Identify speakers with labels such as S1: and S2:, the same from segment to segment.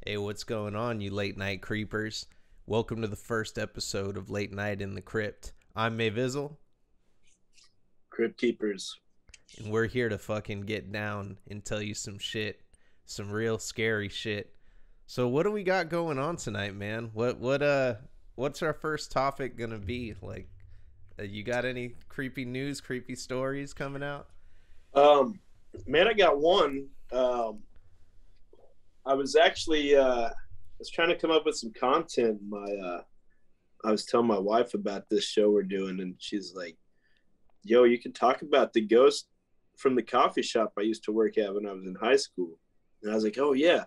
S1: Hey, what's going on, you late night creepers? Welcome to the first episode of Late Night in the Crypt. I'm Mayvizzle,
S2: Crypt keepers.
S1: and we're here to fucking get down and tell you some shit, some real scary shit. So, what do we got going on tonight, man? What's our first topic gonna be? You got any creepy news, creepy stories coming out?
S2: Um, Man, I got one. I was actually was trying to come up with some content. I was telling my wife about this show we're doing, and she's like, "Yo, you can talk about the ghost from the coffee shop I used to work at when I was in high school." And I was like, "Oh yeah."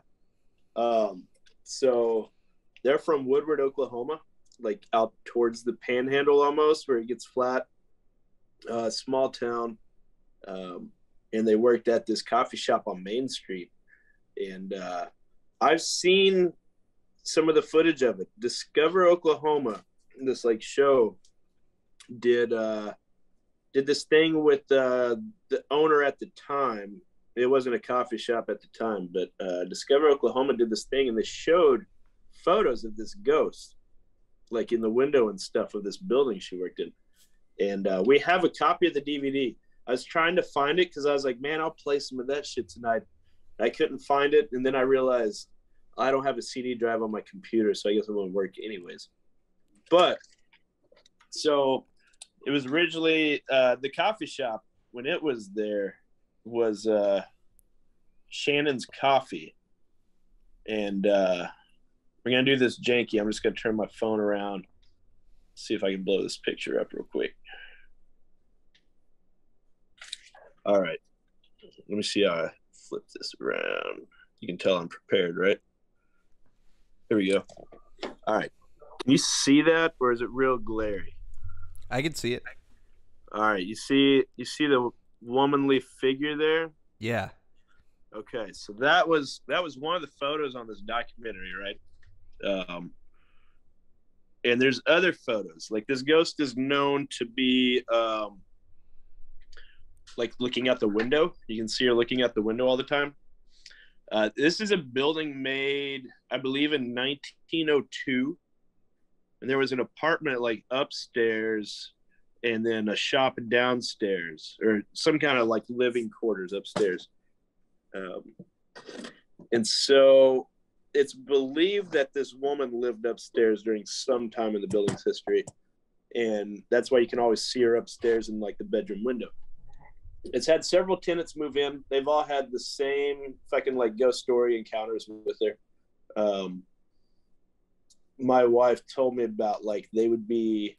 S2: So they're from Woodward, Oklahoma, like out towards the Panhandle almost, where it gets flat. Small town. Um, and they worked at this coffee shop on Main Street. And I've seen some of the footage of it. Discover Oklahoma, this like show, did did this thing with the owner at the time. It wasn't a coffee shop at the time, but Discover Oklahoma did this thing, and they showed photos of this ghost, like in the window and stuff of this building she worked in. And we have a copy of the DVD. I was trying to find it because I was like, man, I'll play some of that shit tonight. I couldn't find it, and then I realized I don't have a CD drive on my computer, so I guess it won't work anyways. But so it was originally the coffee shop when it was there was Shannon's Coffee, and we're gonna do this janky. I'm just gonna turn my phone around, see if I can blow this picture up real quick. All right, let me see how I flip this around. You can tell I'm prepared, right? Here we go. All right. Can you see that, or is it real glary?
S1: I can see it.
S2: All right. You see the womanly figure there?
S1: Yeah.
S2: Okay. So that was one of the photos on this documentary, right? And there's other photos. Like this ghost is known to be like looking out the window. You can see her looking out the window all the time. This is a building made, I believe, in 1902, and there was an apartment like upstairs, and then a shop downstairs, or some kind of like living quarters upstairs. Um, and so it's believed that this woman lived upstairs during some time in the building's history, and that's why you can always see her upstairs in like the bedroom window. It's had several tenants move in. They've all had the same fucking like ghost story encounters with her. Um, my wife told me about like they would be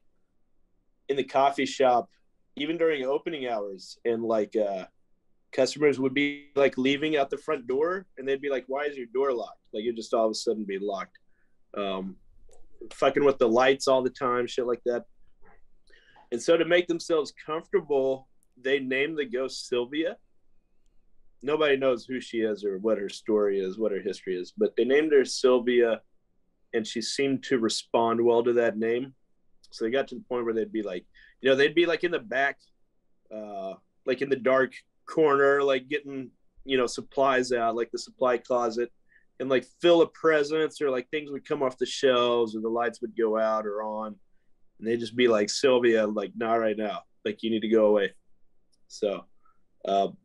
S2: in the coffee shop even during opening hours, and like customers would be like leaving out the front door, and they'd be like, "Why is your door locked?" Like it just all of a sudden be locked. Um, Fucking with the lights all the time, shit like that. And so to make themselves comfortable, they named the ghost Sylvia. Nobody knows who she is or what her story is, what her history is, but they named her Sylvia, and she seemed to respond well to that name. So they got to the point where they'd be like, they'd be like in the back, like in the dark corner, like getting, supplies out, like the supply closet, and like fill of presents, or like things would come off the shelves, or the lights would go out or on, and they'd just be like, Sylvia, like, not right now, like you need to go away. So,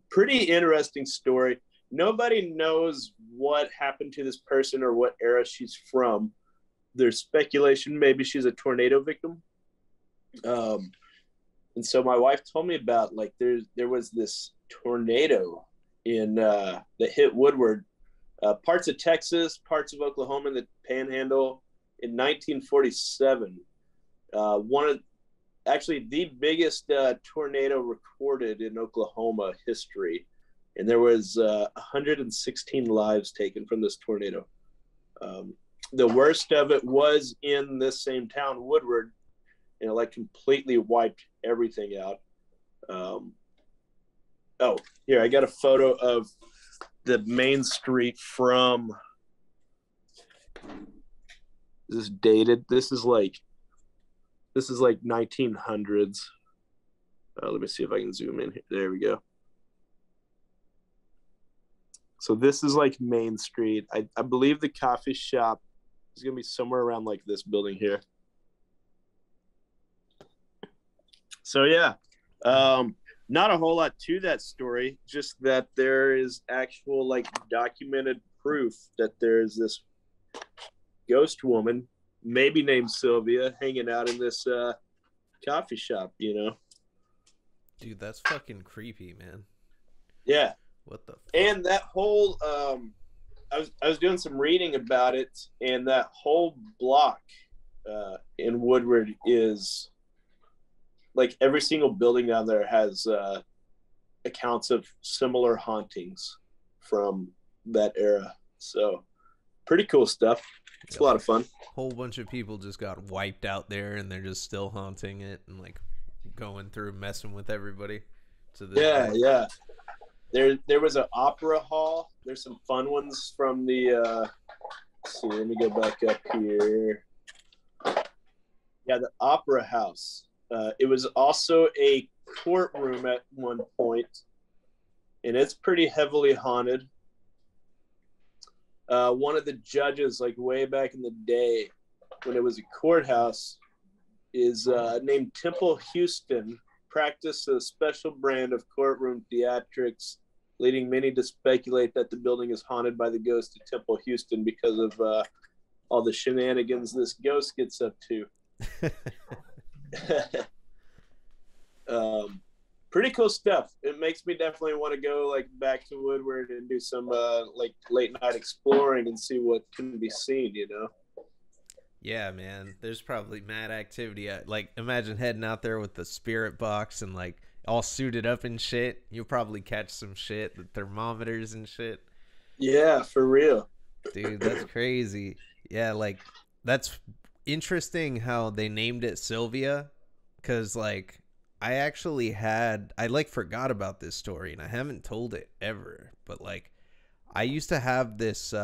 S2: pretty interesting story. Nobody knows what happened to this person or what era she's from. There's speculation maybe she's a tornado victim. And so my wife told me about like there was this tornado in that hit Woodward, parts of Texas, parts of Oklahoma, in the Panhandle in 1947. One of Actually the biggest tornado recorded in Oklahoma history, and there was 116 lives taken from this tornado. The worst of it was in this same town, Woodward, and it like completely wiped everything out. Oh, here I got a photo of the main street from. This is dated. This is like 1900s. Let me see if I can zoom in here. There we go. So this is like Main Street. I believe the coffee shop is gonna be somewhere around like this building here. So yeah, not a whole lot to that story. Just that there is actual like documented proof that there's this ghost woman, maybe named Sylvia, hanging out in this coffee shop. You know,
S1: Dude, that's fucking creepy, man.
S2: yeah.
S1: What the fuck?
S2: And that whole I was doing some reading about it, and that whole block in Woodward is like every single building down there has accounts of similar hauntings from that era. So pretty cool stuff. It's a lot of fun.
S1: Whole bunch of people just got wiped out there, and they're just still haunting it and like going through messing with everybody. To this day.
S2: Yeah. There was an opera hall. There's some fun ones from the let's see, let me go back up here. Yeah, the opera house. It was also a courtroom at one point, and it's pretty heavily haunted. One of the judges, like way back in the day, when it was a courthouse, is named Temple Houston, practiced a special brand of courtroom theatrics, leading many to speculate that the building is haunted by the ghost of Temple Houston because of all the shenanigans this ghost gets up to. Pretty cool stuff. It makes me definitely want to go like back to Woodward and do some like late night exploring and see what can be seen, you know.
S1: Yeah, man. There's probably mad activity. Like, imagine heading out there with the spirit box and like all suited up and shit. You'll probably catch some shit, the thermometers and shit.
S2: Yeah, for real.
S1: Dude, that's crazy. Yeah, like that's interesting how they named it Sylvia, because like I like forgot about this story and I haven't told it ever, but like I used to have this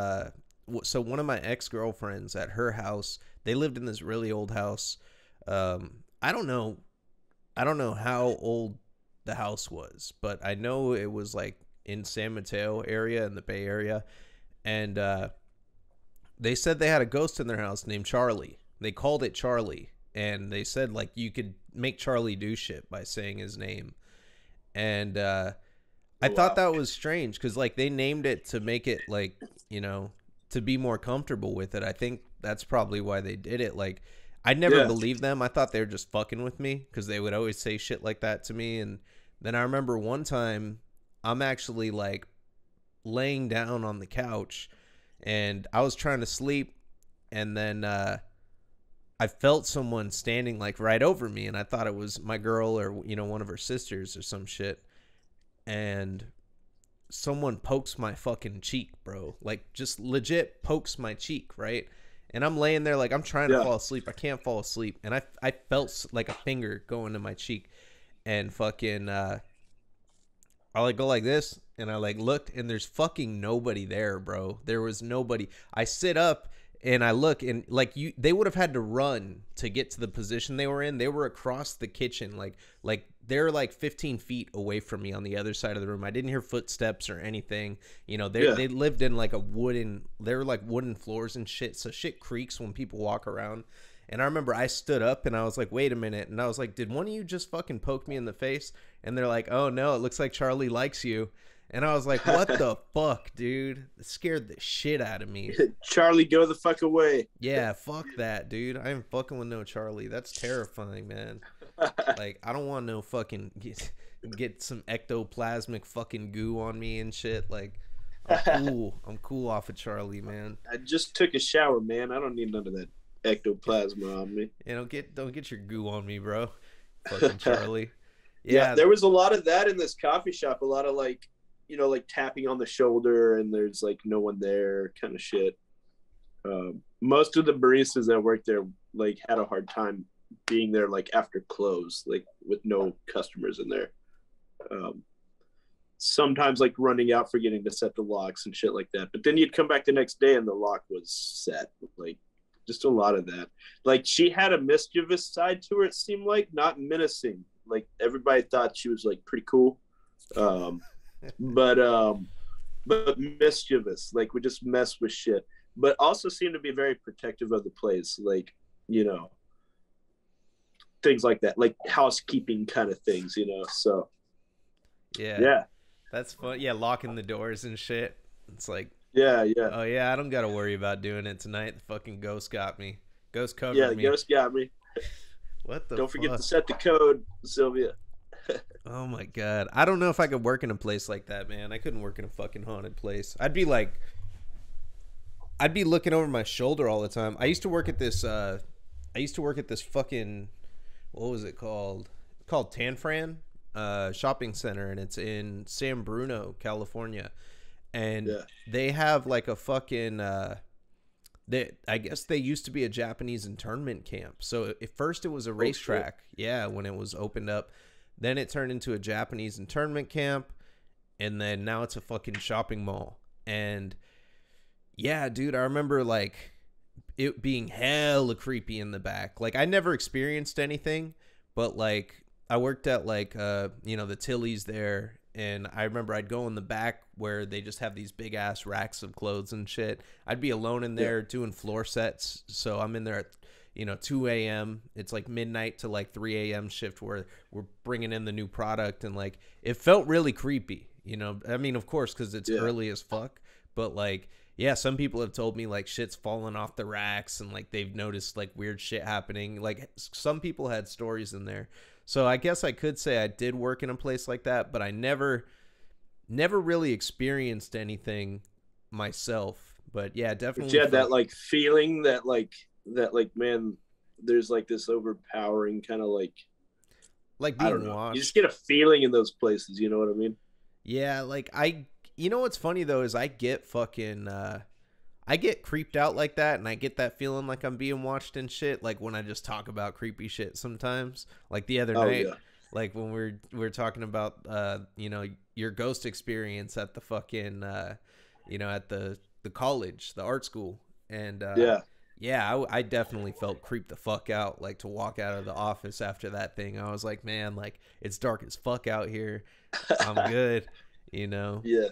S1: so one of my ex-girlfriends, at her house, they lived in this really old house. I don't know how old the house was, but I know it was like in San Mateo area in the Bay Area, and they said they had a ghost in their house named Charlie. They called it Charlie, and they said like you could make Charlie do shit by saying his name. And I thought that was strange because like they named it to make it like, you know, to be more comfortable with it. I think that's probably why they did it. Like I never believed them. I thought they were just fucking with me because they would always say shit like that to me. And then I remember one time I'm actually like laying down on the couch and I was trying to sleep, and then I felt someone standing like right over me, and I thought it was my girl or, you know, one of her sisters or some shit. And someone pokes my fucking cheek, bro. Like just legit pokes my cheek, right? And I'm laying there like I'm trying to fall asleep. I can't fall asleep. And I felt like a finger going to my cheek, and fucking I like go like this, and I like looked, and there's fucking nobody there, bro. There was nobody. I sit up and I look, and like they would have had to run to get to the position they were in. They were across the kitchen, like they're like 15 feet away from me on the other side of the room. I didn't hear footsteps or anything. You know, they lived in like they were like wooden floors and shit. So shit creaks when people walk around. And I remember I stood up and I was like, wait a minute. And I was like, did one of you just fucking poke me in the face? And they're like, oh no, it looks like Charlie likes you. And I was like, what the fuck, dude? It scared the shit out of me.
S2: Charlie, go the fuck away.
S1: Yeah, fuck that, dude. I ain't fucking with no Charlie. That's terrifying, man. Like, I don't want no fucking get some ectoplasmic fucking goo on me and shit. Like, I'm cool. I'm cool off of Charlie, man.
S2: I just took a shower, man. I don't need none of that ectoplasma on me.
S1: Yeah, don't get your goo on me, bro. Fucking Charlie.
S2: Yeah, there was a lot of that in this coffee shop. A lot of like, you know, like tapping on the shoulder and there's like no one there kind of shit. Most of the baristas that worked there like had a hard time being there like after close, like with no customers in there. Sometimes like running out, forgetting to set the locks and shit like that. But then you'd come back the next day and the lock was set. Like just a lot of that. Like she had a mischievous side to her, it seemed like, not menacing. Like everybody thought she was like pretty cool. But but mischievous. Like we just mess with shit, but also seem to be very protective of the place. Like, you know, things like that, like housekeeping kind of things, you know. So
S1: Yeah,
S2: yeah,
S1: that's fun. Yeah, locking the doors and shit. It's like,
S2: yeah, yeah,
S1: oh yeah, I don't got to worry about doing it tonight. The fucking ghost got me. Ghost
S2: yeah.
S1: covered
S2: The
S1: me.
S2: ghost got me.
S1: What the
S2: Don't forget to
S1: fuck?
S2: set the code, Sylvia.
S1: Oh my god. I don't know if I could work in a place like that, man. I couldn't work in a fucking haunted place. I'd be looking over my shoulder all the time. I used to work at this fucking, what was it called? It's called Tanfran shopping center, and it's in San Bruno, California. And
S2: Yeah.
S1: they have like a fucking I guess they used to be a Japanese internment camp. So at first it was a racetrack. Yeah, when it was opened up. Then it turned into a Japanese internment camp, and then now it's a fucking shopping mall. And yeah, dude, I remember like it being hella creepy in the back. Like I never experienced anything, but like I worked at like you know, the Tilly's there, and I remember I'd go in the back where they just have these big ass racks of clothes and shit. I'd be alone in there doing floor sets. So I'm in there at, you know, 2 a.m. It's like midnight to like 3 a.m. shift where we're bringing in the new product, and like it felt really creepy, you know. I mean, of course, because it's early as fuck, but like, yeah, some people have told me like shit's falling off the racks, and like they've noticed like weird shit happening. Like some people had stories in there. So I guess I could say I did work in a place like that, but I never really experienced anything myself. But yeah, definitely.
S2: But you had that like feeling that like man, there's like this overpowering kind of like
S1: being watched.
S2: You just get a feeling in those places, you know what I mean?
S1: Yeah, like you know what's funny though is I get fucking I get creeped out like that, and I get that feeling like I'm being watched and shit, like when I just talk about creepy shit sometimes. Like the other night, like when we're talking about you know, your ghost experience at the fucking you know, at the college, the art school. And yeah, I definitely felt creeped the fuck out, like to walk out of the office after that thing. I was like, man, like it's dark as fuck out here. I'm good, you know.
S2: Yeah.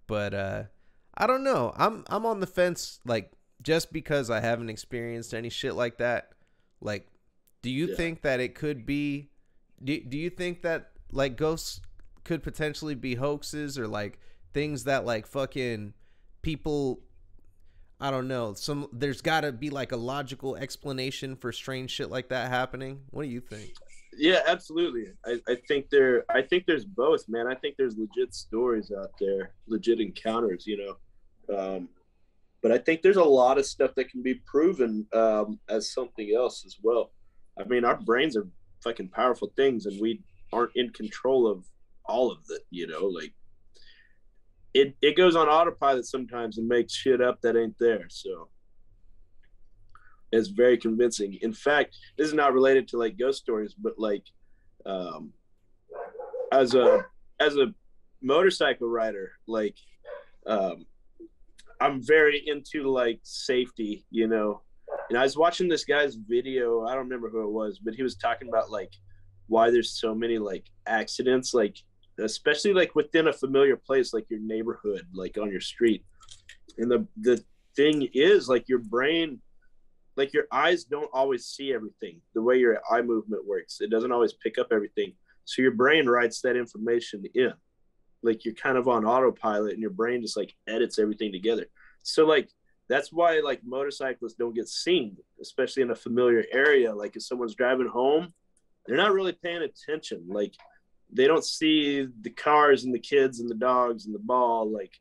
S1: But I don't know. I'm on the fence, like just because I haven't experienced any shit like that. Like, do you think that it could be? Do you think that like ghosts could potentially be hoaxes, or like things that like fucking people? I don't know. There's got to be like a logical explanation for strange shit like that happening. What do you think?
S2: Yeah, absolutely. I think there's both, man. I think there's legit stories out there, legit encounters, you know. But I think there's a lot of stuff that can be proven as something else as well. I mean, our brains are fucking powerful things, and we aren't in control of all of it, you know. Like it goes on autopilot sometimes and makes shit up that ain't there. So it's very convincing. In fact, this is not related to like ghost stories, but like as a motorcycle rider, like I'm very into like safety, you know. And I was watching this guy's video, I don't remember who it was, but he was talking about like why there's so many like accidents, like especially like within a familiar place, like your neighborhood, like on your street. And the thing is, like your brain, like your eyes don't always see everything the way your eye movement works. It doesn't always pick up everything. So your brain writes that information in. Like you're kind of on autopilot, and your brain just like edits everything together. So like that's why like motorcyclists don't get seen, especially in a familiar area. Like if someone's driving home, they're not really paying attention. Like they don't see the cars and the kids and the dogs and the ball, like,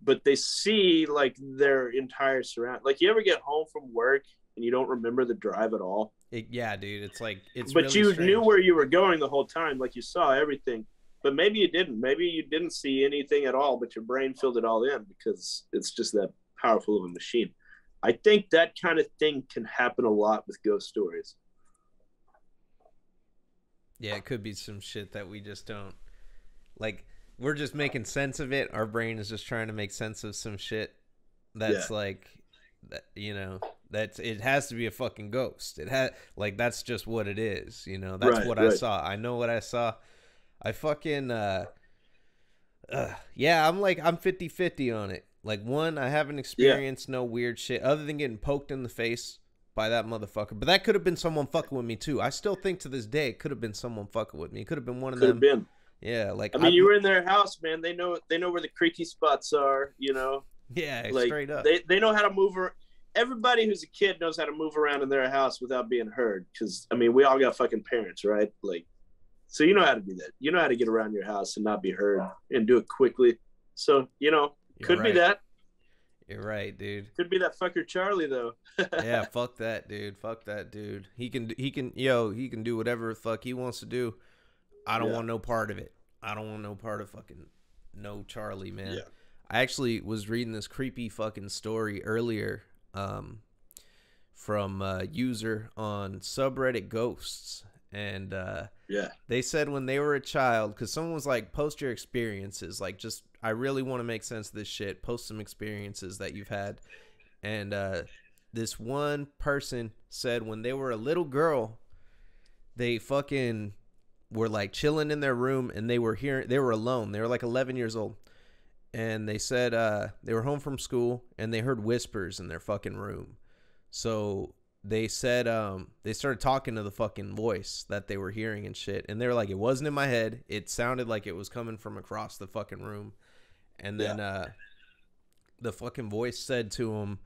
S2: but they see like their entire surround. Like you ever get home from work and you don't remember the drive at all?
S1: Yeah, dude, it's like
S2: but
S1: really
S2: you
S1: strange.
S2: knew where you were going the whole time, like you saw everything. But maybe you didn't. Maybe you didn't see anything at all, but your brain filled it all in because it's just that powerful of a machine. I think that kind of thing can happen a lot with ghost stories.
S1: Yeah, it could be some shit that we just don't like. We're just making sense of it. Our brain is just trying to make sense of some shit that's like, that, you know, that's, it has to be a fucking ghost. It has, like, that's just what it is, you know. That's what I saw. I know what I saw. I fucking Yeah, I'm 50-50 on it. Like, one, I haven't
S2: Yeah,
S1: experienced no weird shit other than getting poked in the face by that motherfucker. But that could have been someone fucking with me too. I still think to this day it could have been someone fucking with me. It could have been one of
S2: could have
S1: them.
S2: been.
S1: Yeah, like
S2: I
S1: I
S2: mean, you were in their house, man. They know where the creaky spots are.
S1: yeah,
S2: Like
S1: straight up.
S2: they know how to move. Everybody who's a kid knows how to move around in their house without being heard. Because I mean, we all got fucking parents, right? Like, so you know how to do that. You know how to get around your house and not be heard and do it quickly. So
S1: You're
S2: could be
S1: right.
S2: that.
S1: You're right, dude.
S2: Could be that fucker Charlie though.
S1: Yeah, fuck that dude. Fuck that dude. He can do whatever the fuck he wants to do. I don't
S2: Yeah.
S1: want no part of it. I don't want no part of fucking no Charlie, man.
S2: Yeah.
S1: I actually was reading this creepy fucking story earlier from a user on subreddit Ghosts. And
S2: Yeah.
S1: they said when they were a child, because someone was like, post your experiences. Like, just, I really want to make sense of this shit. Post some experiences that you've had. And this one person said when they were a little girl, they fucking were like chilling in their room and they were alone. They were like 11 years old. And they said they were home from school and they heard whispers in their fucking room. So they said they started talking to the fucking voice that they were hearing and shit. And they were like, it wasn't in my head. It sounded like it was coming from across the fucking room. And then the fucking voice said to them,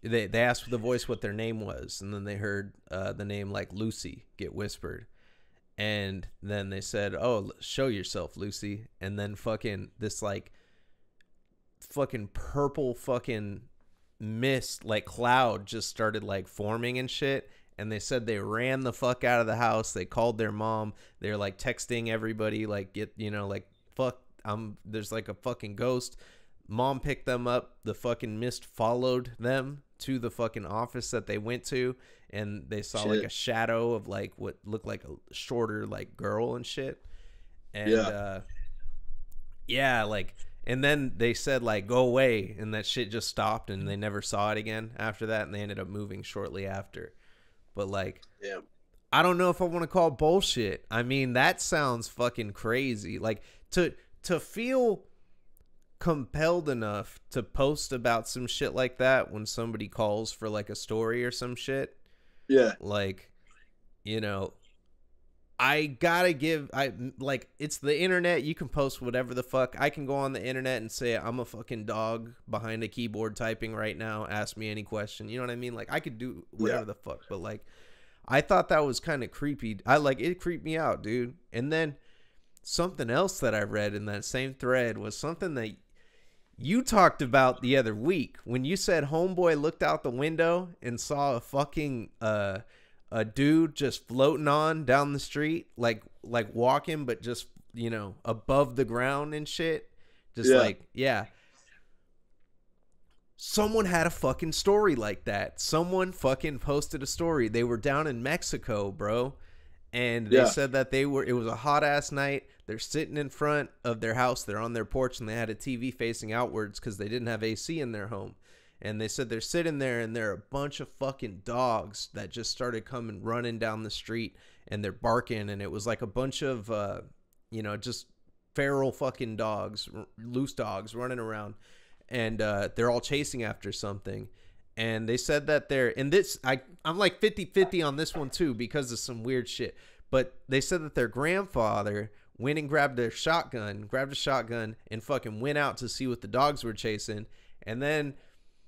S1: they asked the voice what their name was. And then they heard the name like Lucy get whispered. And then they said, oh, show yourself, Lucy. And then fucking this like fucking purple fucking mist like cloud just started like forming and shit. And they said they ran the fuck out of the house. They called their mom. They're like texting everybody like, get, like, fuck, there's like a fucking ghost. Mom picked them up. The fucking mist followed them to the fucking office that they went to, and they saw like a shadow of like what looked like a shorter like girl and shit. And yeah, like, and then they said like go away, and that shit just stopped, and they never saw it again after that, and they ended up moving shortly after. But like,
S2: Yeah.
S1: I don't know if I want to call bullshit. I mean, that sounds fucking crazy. Like to feel compelled enough to post about some shit like that when somebody calls for like a story or some shit.
S2: Yeah.
S1: Like, I gotta give, it's the internet. You can post whatever the fuck. I can go on the internet and say I'm a fucking dog behind a keyboard typing right now. Ask me any question. You know what I mean? Like, I could do whatever the fuck. But like, I thought that was kind of creepy. It creeped me out, dude. And then something else that I read in that same thread was something that you talked about the other week when you said homeboy looked out the window and saw a fucking a dude just floating on down the street, like walking, but just above the ground and shit. Just someone had a fucking story like that. Someone fucking posted a story. They were down in Mexico, bro. And they said that it was a hot ass night. They're sitting in front of their house. They're on their porch and they had a TV facing outwards because they didn't have AC in their home. And they said they're sitting there and there are a bunch of fucking dogs that just started coming running down the street and they're barking. And it was like a bunch of, just feral fucking dogs, loose dogs running around. And they're all chasing after something. And they said that I'm like 50-50 on this one too because of some weird shit. But they said that their grandfather went and grabbed a shotgun and fucking went out to see what the dogs were chasing. And then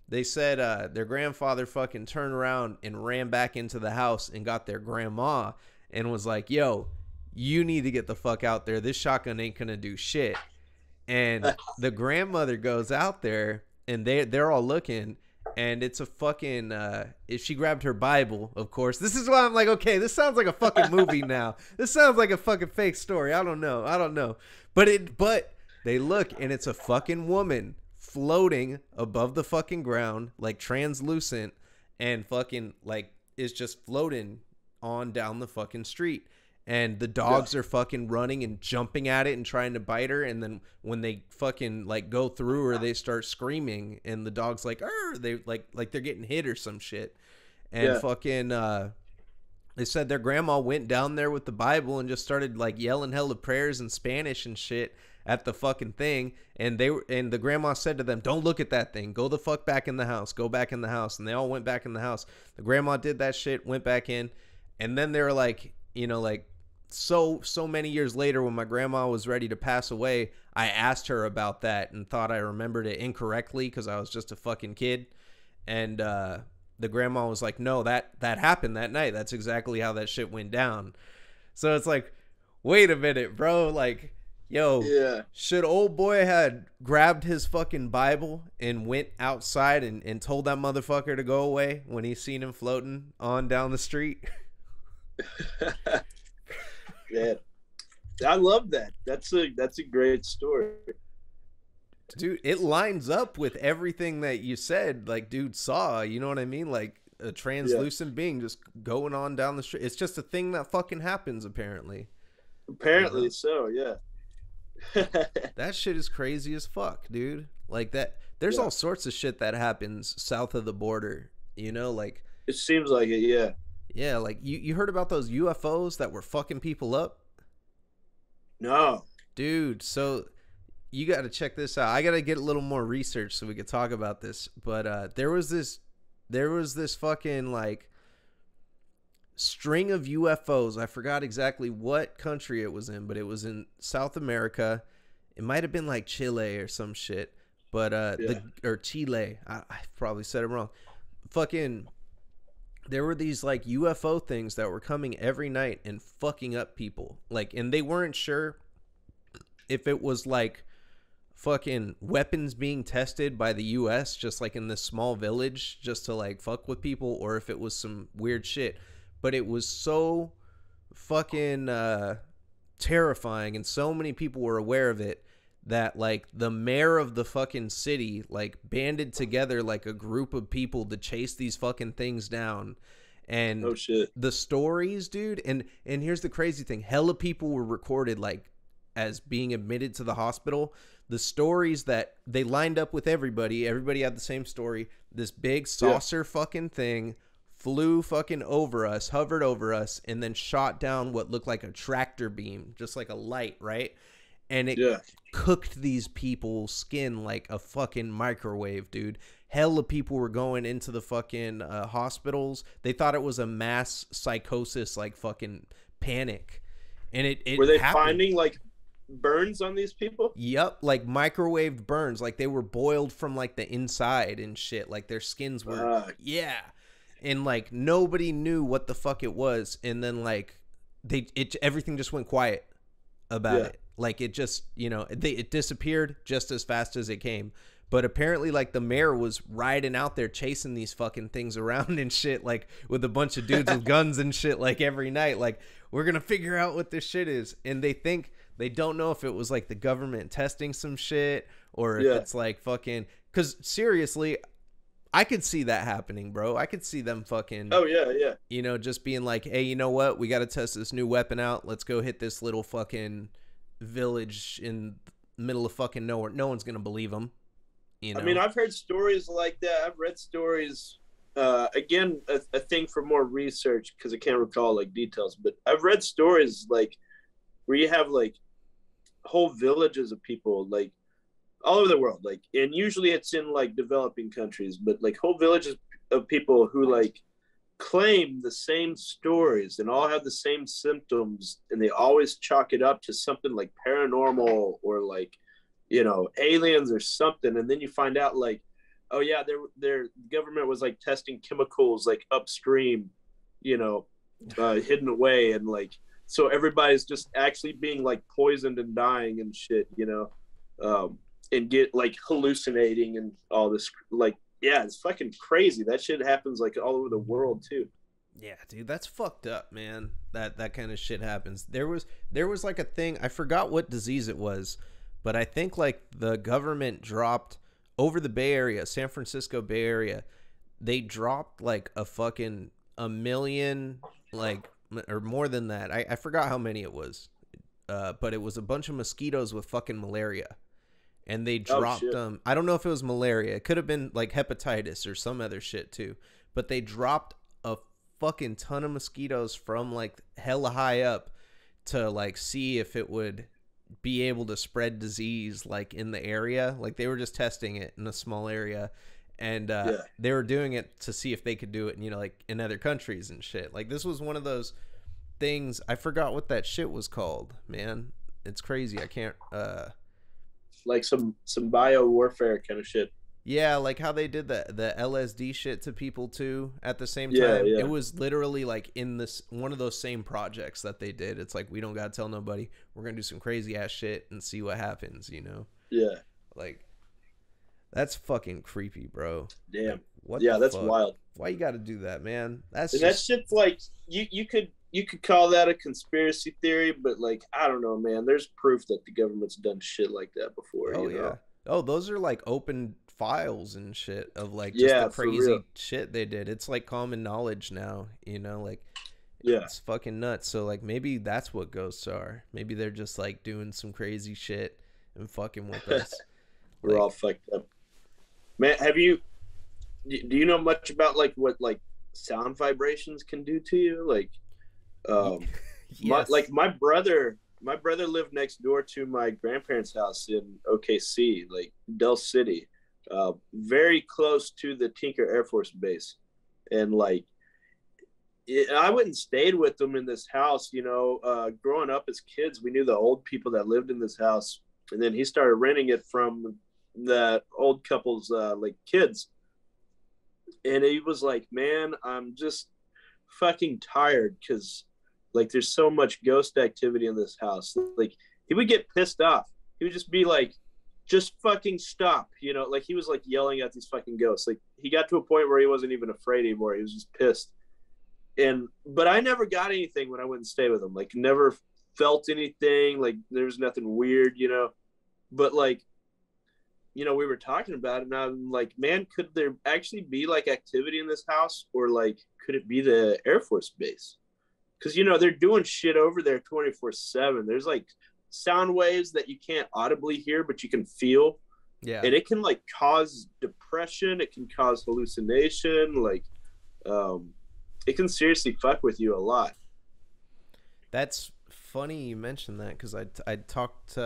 S1: they said their grandfather fucking turned around and ran back into the house and got their grandma and was like, yo, you need to get the fuck out there. This shotgun ain't gonna do shit. And the grandmother goes out there and they're all looking. And it's a fucking, if she grabbed her Bible, of course. This is why I'm like, okay, this sounds like a fucking movie now. This sounds like a fucking fake story. I don't know. But they look and it's a fucking woman floating above the fucking ground, like translucent, and fucking like is just floating on down the fucking street. And the dogs are fucking running and jumping at it and trying to bite her. And then when they fucking like go through her, they start screaming. And the dog's like, they like they're getting hit or some shit. And fucking, they said their grandma went down there with the Bible and just started like yelling hella prayers in Spanish and shit. at the fucking thing, and the grandma said to them, "Don't look at that thing. Go the fuck back in the house. Go back in the house." And they all went back in the house. The grandma did that shit, went back in, and then they were like, like so many years later, when my grandma was ready to pass away, I asked her about that and thought I remembered it incorrectly because I was just a fucking kid. And the grandma was like, "No, that happened that night. That's exactly how that shit went down." So it's like, wait a minute, bro. Like, yo,
S2: Yeah.
S1: should old boy had grabbed his fucking Bible and went outside and told that motherfucker to go away when he seen him floating on down the street?
S2: Yeah, I love that. That's a great story,
S1: Dude, it lines up with everything that you said. Like, dude saw, you know what I mean? Like a translucent being just going on down the street. It's just a thing that fucking happens, apparently.
S2: Apparently, so yeah.
S1: That shit is crazy as fuck, dude. Like that. There's all sorts of shit that happens south of the border. Like
S2: it seems like it. Yeah.
S1: Yeah, like you heard about those UFOs that were fucking people up?
S2: No.
S1: Dude, so you got to check this out. I got to get a little more research so we could talk about this. But there was this fucking like string of UFOs. I forgot exactly what country it was in, but it was in South America. It might have been like Chile or some shit. But or Chile. I probably said it wrong. Fucking there were these like UFO things that were coming every night and fucking up people. Like, and they weren't sure if it was like fucking weapons being tested by the US just like in this small village just to like fuck with people, or if it was some weird shit. But it was so fucking terrifying, and so many people were aware of it that like the mayor of the fucking city like banded together like a group of people to chase these fucking things down. And
S2: oh shit,
S1: the stories, dude, and here's the crazy thing, hella people were recorded like as being admitted to the hospital. The stories that they lined up with everybody had the same story. This big saucer fucking thing flew fucking over us, hovered over us, and then shot down what looked like a tractor beam, just like a light, right? And it cooked these people's skin like a fucking microwave, dude. Hella people were going into the fucking hospitals. They thought it was a mass psychosis, like fucking panic. And it
S2: were they
S1: happened.
S2: Finding like burns on these people?
S1: Yep, like microwaved burns. Like they were boiled from like the inside and shit. Like their skins were, and like nobody knew what the fuck it was. And then like everything just went quiet about it. Like it just, it disappeared just as fast as it came. But apparently like the mayor was riding out there chasing these fucking things around and shit, like with a bunch of dudes with guns and shit, like every night, like we're going to figure out what this shit is. And they don't know if it was like the government testing some shit or if it's like fucking, cause seriously, I could see that happening, bro. I could see them fucking, just being like, hey, you know what? We got to test this new weapon out. Let's go hit this little fucking village in the middle of fucking nowhere. No one's going to believe them.
S2: I mean, I've heard stories like that. I've read stories, again, a thing for more research because I can't recall like details, but I've read stories like where you have like whole villages of people like all over the world, like, and usually it's in like developing countries, but like whole villages of people who like claim the same stories and all have the same symptoms, and they always chalk it up to something like paranormal or like, aliens or something. And then you find out like, oh yeah, their government was like testing chemicals like upstream, hidden away, and like so everybody's just actually being like poisoned and dying and shit, and get like hallucinating and all this. Like, yeah, it's fucking crazy. That shit happens like all over the world too.
S1: Yeah, dude, that's fucked up, man. That kind of shit happens. There was like a thing, I forgot what disease it was, but I think like the government dropped over the Bay Area, San Francisco Bay Area, they dropped like a million, like, or more than that. I forgot how many it was, but it was a bunch of mosquitoes with fucking malaria. And they dropped them. I don't know if it was malaria. It could have been like hepatitis or some other shit too. But they dropped a fucking ton of mosquitoes from like hella high up to like see if it would be able to spread disease like in the area. Like they were just testing it in a small area, and
S2: Yeah.
S1: they were doing it to see if they could do it, like in other countries and shit. Like this was one of those things. I forgot what that shit was called, man. It's crazy. I can't.
S2: Like some bio warfare kind of shit.
S1: Yeah, like how they did the LSD shit to people too at the same
S2: Yeah,
S1: time.
S2: yeah.
S1: It was literally like in this one of those same projects that they did. It's like we don't gotta tell nobody. We're gonna do some crazy ass shit and see what happens.
S2: Yeah.
S1: Like that's fucking creepy, bro.
S2: Damn.
S1: Like, what
S2: Yeah,
S1: the
S2: that's
S1: fuck?
S2: wild.
S1: Why you gotta do that, man? That's
S2: And that
S1: just
S2: shit's like you could call that a conspiracy theory, but like I don't know, man. There's proof that the government's done shit like that before.
S1: oh
S2: You
S1: yeah.
S2: know?
S1: Oh, those are like open files and shit of like just
S2: Yeah,
S1: the
S2: for real.
S1: crazy shit they did. It's like common knowledge now, like
S2: Yeah.
S1: it's fucking nuts. So like maybe that's what ghosts are. Maybe they're just like doing some crazy shit and fucking with us.
S2: We're
S1: Like,
S2: all fucked up. Man, do you know much about like what like sound vibrations can do to you? Like
S1: yes.
S2: my brother lived next door to my grandparents' house in OKC, like Del City, very close to the Tinker Air Force Base. And like I went and stayed with them in this house, growing up as kids, we knew the old people that lived in this house. And then he started renting it from the old couple's like kids. And he was like, man, I'm just fucking tired because like there's so much ghost activity in this house. Like he would get pissed off. He would just be like, just fucking stop. Like he was like yelling at these fucking ghosts. Like he got to a point where he wasn't even afraid anymore. He was just pissed. But I never got anything when I went and stayed with him. Like never felt anything. Like there was nothing weird, but like, we were talking about it and I'm like, man, could there actually be like activity in this house, or like, could it be the Air Force Base? Because, they're doing shit over there 24/7. There's like sound waves that you can't audibly hear, but you can feel.
S1: Yeah.
S2: And it can like cause depression. It can cause hallucination. Like, it can seriously fuck with you a lot.
S1: That's funny you mentioned that because I talked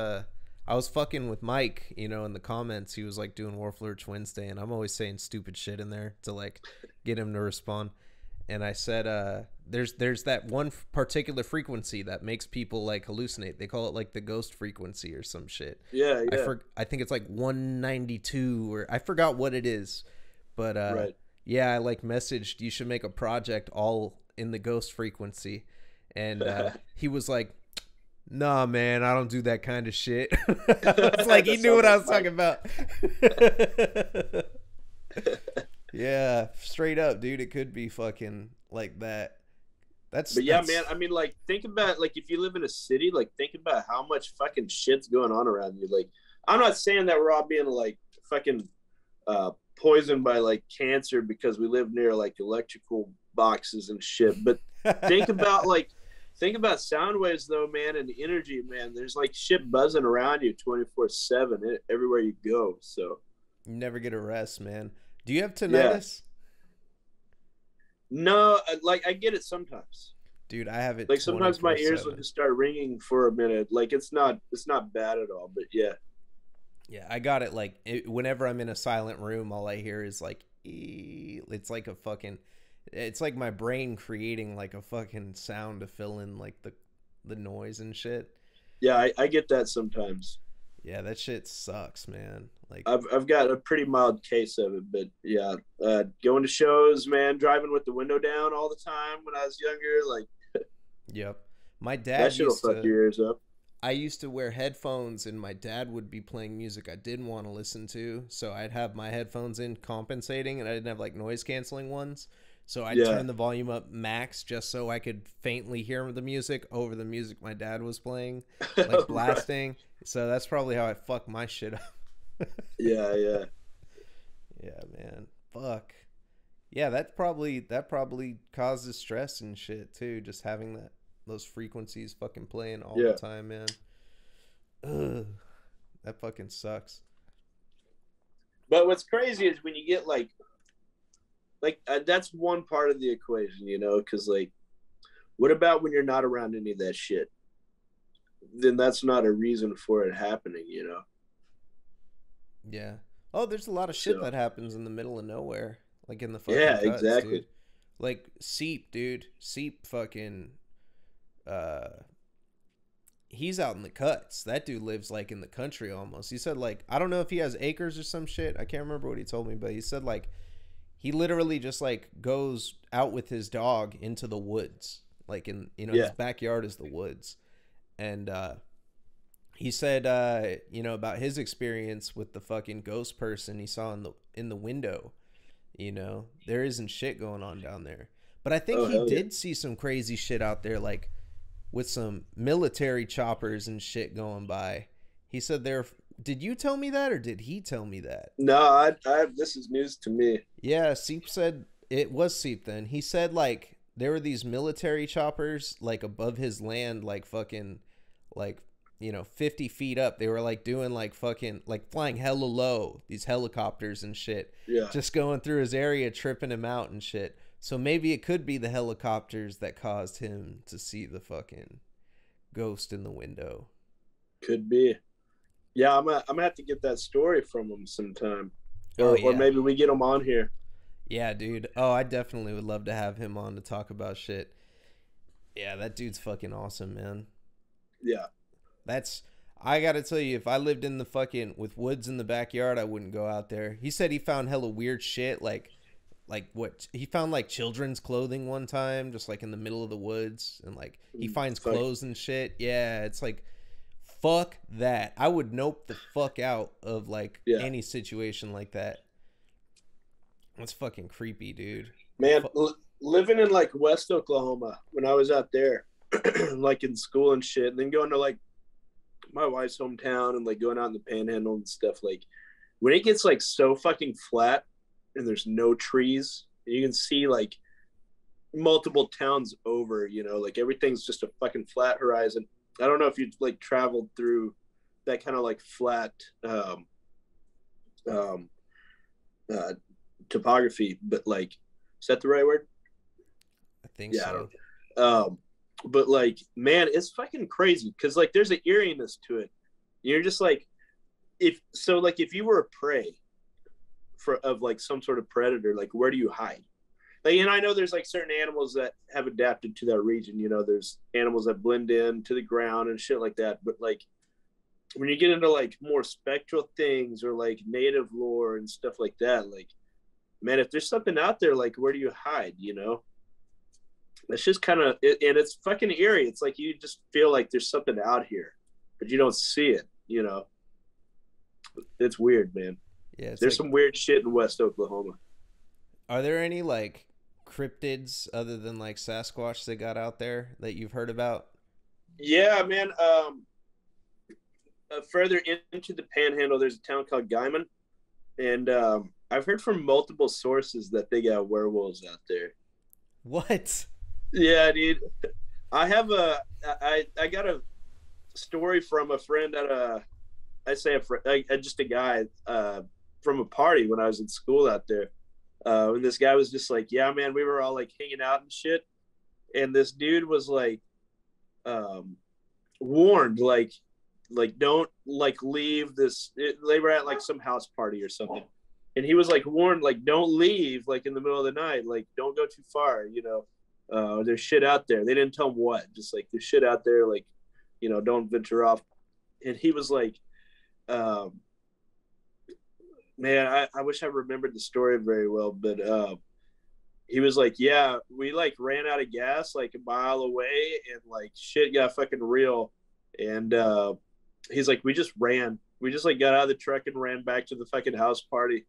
S1: I was fucking with Mike, in the comments. He was like doing Warf Lurch Wednesday, and I'm always saying stupid shit in there to like get him to respond. And I said, there's that one particular frequency that makes people like hallucinate. They call it like the ghost frequency or some shit.
S2: Yeah, yeah.
S1: I think it's like 192 or I forgot what it is, but
S2: right.
S1: Yeah, I like messaged you should make a project all in the ghost frequency, and he was like, nah, man, I don't do that kind of shit. It's like he knew what I was talking about. Yeah, straight up, dude. It could be fucking like that. But
S2: yeah, man. I mean, like, think about like if you live in a city, like, think about how much fucking shit's going on around you. Like, I'm not saying that we're all being like fucking poisoned by like cancer because we live near like electrical boxes and shit. But think about sound waves though, man, and energy, man. There's like shit buzzing around you 24/7 everywhere you go. So
S1: you never get a rest, man. Do you have tinnitus?
S2: Yeah. No, like I get it sometimes.
S1: Dude, I have it.
S2: Like sometimes my ears will just start ringing for a minute. Like it's not bad at all, but yeah.
S1: Yeah, I got it. Like whenever I'm in a silent room, all I hear is like, it's like a fucking. It's like my brain creating like a fucking sound to fill in like the noise and shit.
S2: Yeah, I get that sometimes.
S1: Yeah, that shit sucks, man. Like
S2: I've got a pretty mild case of it, but yeah, going to shows, man, driving with the window down all the time when I was younger, like.
S1: Yep, my dad
S2: that shit'll fuck your ears up.
S1: I used to wear headphones, and my dad would be playing music I didn't want to listen to, so I'd have my headphones in compensating, and I didn't have like noise canceling ones. So I'd turn the volume up max just so I could faintly hear the music over the music my dad was playing, like blasting. Right. So that's probably how I fuck my shit up.
S2: Yeah.
S1: Yeah, man. Fuck. Yeah, that probably causes stress and shit too, just having those frequencies fucking playing all the time, man. Ugh. That fucking sucks.
S2: But what's crazy is when you get like that's one part of the equation, because like, what about when you're not around any of that shit? then that's not a reason for it happening,
S1: Yeah. Oh, there's a lot of shit
S2: So,
S1: that happens in the middle of nowhere, like in the fucking
S2: yeah,
S1: cuts, dude.
S2: exactly.
S1: Like Seep, dude. Seep fucking uh he's out in the cuts. That dude lives like in the country almost. He said like I don't know if he has acres or some shit. I can't remember what he told me, but he said like he literally just like goes out with his dog into the woods. Like in his
S2: Yeah.
S1: backyard is the woods. And he said about his experience with the fucking ghost person he saw in the window. There isn't shit going on down there. But I think
S2: Oh,
S1: he
S2: hell yeah.
S1: did see some crazy shit out there, like with some military choppers and shit going by. He said there. Did you tell me that, or did he tell me that?
S2: No, this is news to me.
S1: Yeah, Seep said it was Seep. Then he said like there were these military choppers like above his land, like fucking, like 50 feet up. They were like doing like fucking like flying hella low, these helicopters and shit,
S2: Yeah.
S1: just going through his area, tripping him out and shit. So maybe it could be the helicopters that caused him to see the fucking ghost in the window.
S2: Could be. Yeah, I'm gonna have to get that story from him sometime,
S1: Oh
S2: or
S1: yeah.
S2: maybe we get him on here.
S1: Yeah, dude. Oh, I definitely would love to have him on to talk about shit. Yeah, that dude's fucking awesome, man.
S2: Yeah.
S1: That's I gotta tell you, if I lived in the fucking with woods in the backyard, I wouldn't go out there. He said he found hella weird shit, like what he found like children's clothing one time, just like in the middle of the woods, and like he finds
S2: Fuck.
S1: clothes and shit. Yeah, it's like fuck that. I would nope the fuck out of like
S2: Yeah.
S1: any situation like that. That's fucking creepy, dude.
S2: Man, living in like West Oklahoma when I was out there, like in school and shit, and then going to like my wife's hometown and like going out in the panhandle and stuff, like when it gets like so fucking flat and there's no trees, you can see like multiple towns over, like everything's just a fucking flat horizon. I don't know if you've like traveled through that kind of like flat um uh topography, but like, is that the right word?
S1: I think
S2: Yeah, I
S1: so.
S2: don't. But like, man, it's fucking crazy because like there's an eeriness to it. You're just like, if you were a prey of like some sort of predator, like where do you hide? Like, and I know there's like certain animals that have adapted to that region. There's animals that blend in to the ground and shit like that. But like when you get into like more spectral things or like native lore and stuff like that, like, man, if there's something out there, like where do you hide? It's just kind of, and it's fucking eerie. It's like you just feel like there's something out here, but you don't see it. It's weird, man.
S1: Yeah, it's
S2: There's
S1: like
S2: some weird shit in West Oklahoma.
S1: are there any like cryptids other than like Sasquatch that got out there that you've heard about?
S2: Yeah, man. Further into the Panhandle, there's a town called Guyman, and I've heard from multiple sources that they got werewolves out there.
S1: What?
S2: Yeah, dude. I got a story from a friend at I say a friend, just a guy from a party when I was in school out there. And this guy was just like, yeah, man, we were all like hanging out and shit. And this dude was like, warned, like don't like leave they were at like some house party or something. And he was like warned, like, don't leave, like in the middle of the night, like don't go too far, there's shit out there. They didn't tell him what, just like there's shit out there, like, don't venture off. And he was like, um, man, I wish I remembered the story very well, but he was like, yeah, we like ran out of gas like a mile away and like shit got fucking real. And he's like, we just ran. We just like got out of the truck and ran back to the fucking house party.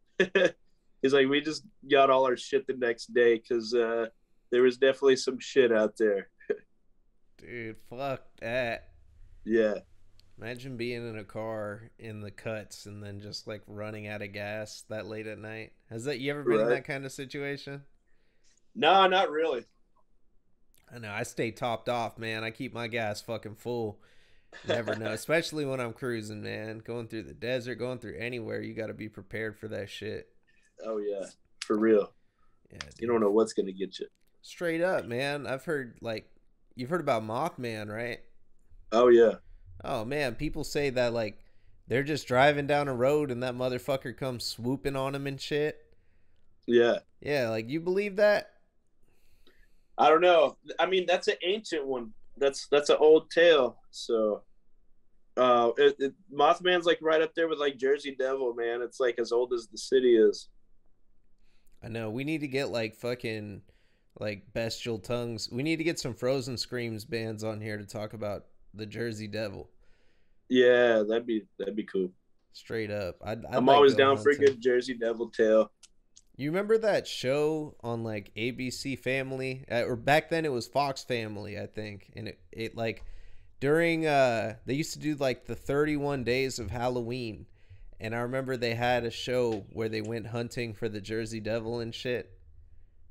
S2: He's like, we just got all our shit the next day because there was definitely some shit out there.
S1: Dude, fuck that.
S2: Yeah.
S1: Imagine being in a car in the cuts and then just like running out of gas that late at night. Has that you ever been in
S2: Right.
S1: that kind of situation?
S2: No, not really.
S1: I know I stay topped off, man. I keep my gas fucking full. Never know, especially when I'm cruising, man. Going through the desert, going through anywhere, you got to be prepared for that shit.
S2: Oh yeah, for real.
S1: Yeah,
S2: You
S1: dude.
S2: don't know what's gonna get you.
S1: Straight up, man. I've heard like you've heard about Mothman, right?
S2: Oh yeah.
S1: Oh man, people say that like they're just driving down a road and that motherfucker comes swooping on them and shit.
S2: Yeah.
S1: Yeah, like you believe that?
S2: I don't know. I mean, that's an ancient one. That's an old tale. So, Mothman's like right up there with like Jersey Devil, man. It's like as old as the city is.
S1: I know. We need to get like fucking like bestial tongues. We need to get some Frozen Screams bands on here to talk about the Jersey Devil.
S2: Yeah, that'd be cool.
S1: Straight up. I'd
S2: I'm
S1: like
S2: always
S1: go
S2: down for a
S1: hunting.
S2: good Jersey Devil tale.
S1: You remember that show on like ABC Family, or back then it was Fox Family, I think, and it like during they used to do like the 31 days of Halloween, and I remember they had a show where they went hunting for the Jersey Devil and shit.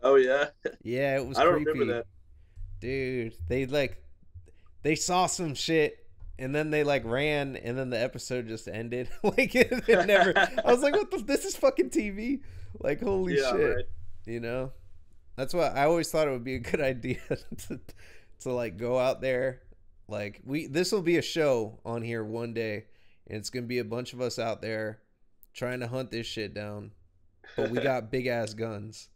S2: Oh yeah,
S1: Yeah, it was
S2: I don't remember
S1: creepy,
S2: that.
S1: dude. They saw some shit. And then they like ran, and then the episode just ended. Like it never. I was like, "What the? This is fucking TV!" Like, holy
S2: Yeah,
S1: shit.
S2: right.
S1: You know, that's why I always thought it would be a good idea to like go out there. Like this will be a show on here one day, and it's gonna be a bunch of us out there trying to hunt this shit down. But we got big ass guns.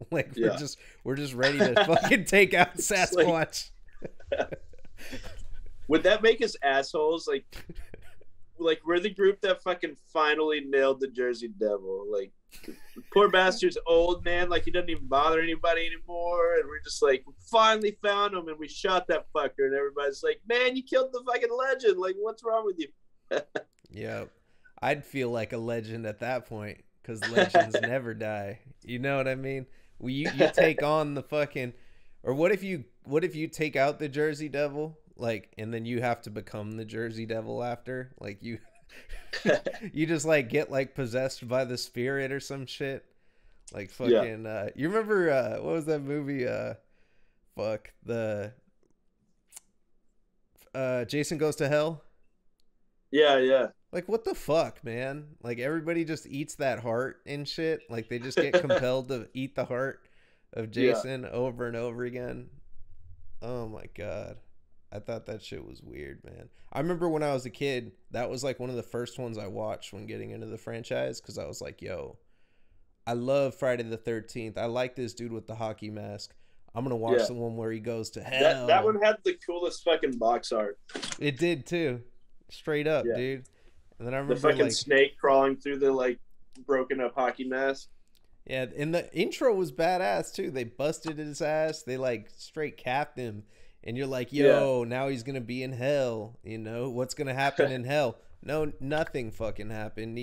S1: Like
S2: Yeah.
S1: we're just ready to fucking take out Sasquatch.
S2: Would that make us assholes? Like we're the group that fucking finally nailed the Jersey Devil. Like, poor bastard's old, man. Like, he doesn't even bother anybody anymore. And we're just like, we finally found him, and we shot that fucker. And everybody's like, man, you killed the fucking legend. Like, what's wrong with you?
S1: Yeah, I'd feel like a legend at that point because legends never die. You know what I mean? You take on the fucking, or what if you take out the Jersey Devil, like, and then you have to become the Jersey Devil after, like you you just like get like possessed by the spirit or some shit, like fucking.
S2: Yeah.
S1: You remember what was that movie? Fuck the Jason Goes to Hell.
S2: Yeah, yeah.
S1: Like, what the fuck, man? Like, everybody just eats that heart and shit. Like, they just get compelled to eat the heart of Jason over and over again. Oh, my God. I thought that shit was weird, man. I remember when I was a kid, that was, like, one of the first ones I watched when getting into the franchise. Because I was like, yo, I love Friday the 13th. I like this dude with the hockey mask. I'm going to watch the one where he goes to hell.
S2: That one had the coolest fucking box art.
S1: It did, too. Straight up, dude. And then I remember
S2: the fucking
S1: like,
S2: snake crawling through the like broken up hockey mask.
S1: Yeah, and the intro was badass too. They busted his ass. They like straight capped him, and you're like, yo, now he's gonna be in hell. You know what's gonna happen in hell? No, nothing fucking happened.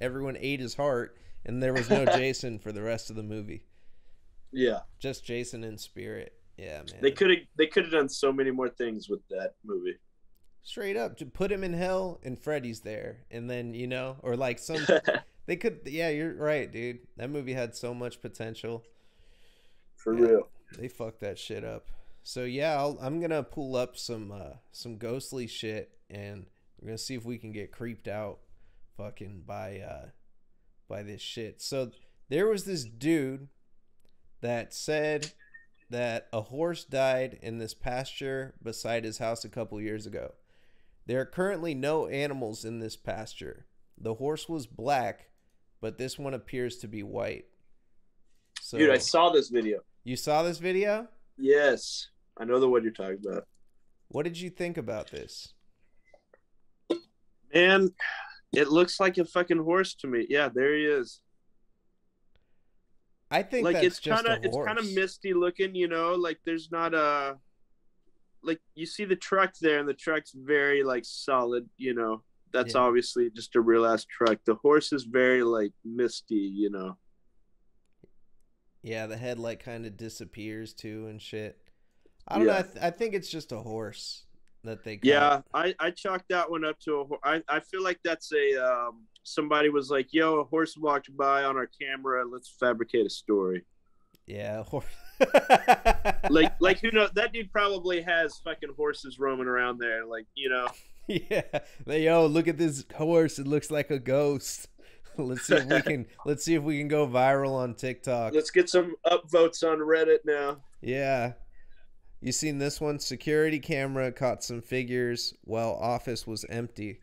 S1: Everyone ate his heart, and there was no Jason for the rest of the movie.
S2: Yeah,
S1: just Jason in spirit. Yeah, man.
S2: They could have done so many more things with that movie.
S1: Straight up, to put him in hell and Freddy's there, and then or like some they could. Yeah, you're right, dude. That movie had so much potential.
S2: For real,
S1: they fucked that shit up. So yeah, I'm gonna pull up some ghostly shit, and we're gonna see if we can get creeped out, fucking by this shit. So there was this dude that said that a horse died in this pasture beside his house a couple years ago. There are currently no animals in this pasture. The horse was black, but this one appears to be white. So,
S2: dude, I saw this video.
S1: You saw this video?
S2: Yes. I know the one you're talking about.
S1: What did you think about this?
S2: Man, it looks like a fucking horse to me. Yeah, there he is.
S1: I think
S2: like
S1: that's
S2: it's
S1: just
S2: kind of misty looking, like there's not a like you see the truck there, and the truck's very like solid, that's obviously just a real ass truck. The horse is very like misty,
S1: Yeah, the head like kind of disappears too and shit. I don't know. I think it's just a horse that they caught.
S2: Yeah, I chalked that one up to a horse. I feel like that's a somebody was like, yo, a horse walked by on our camera, let's fabricate a story.
S1: Yeah,
S2: like who knows? That dude probably has fucking horses roaming around there,
S1: Yeah, look at this horse. It looks like a ghost. Let's see if we can go viral on TikTok.
S2: Let's get some upvotes on Reddit now.
S1: Yeah, You seen this one? Security camera caught some figures while office was empty.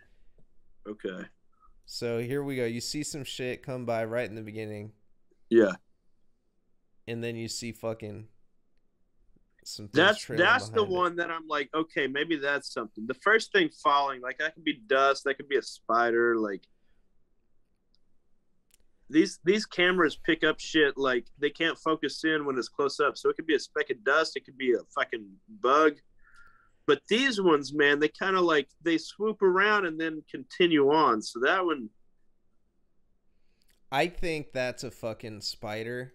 S2: Okay.
S1: So here we go. You see some shit come by right in the beginning,
S2: Yeah.
S1: and then you see fucking some things
S2: That's
S1: trailing
S2: that's the
S1: behind it.
S2: one that I'm like, okay, maybe that's something. The first thing falling, like that could be dust, that could be a spider. Like these cameras pick up shit like they can't focus in when it's close up. So it could be a speck of dust, it could be a fucking bug. But these ones, man, they kind of like they swoop around and then continue on. So that one,
S1: I think that's a fucking spider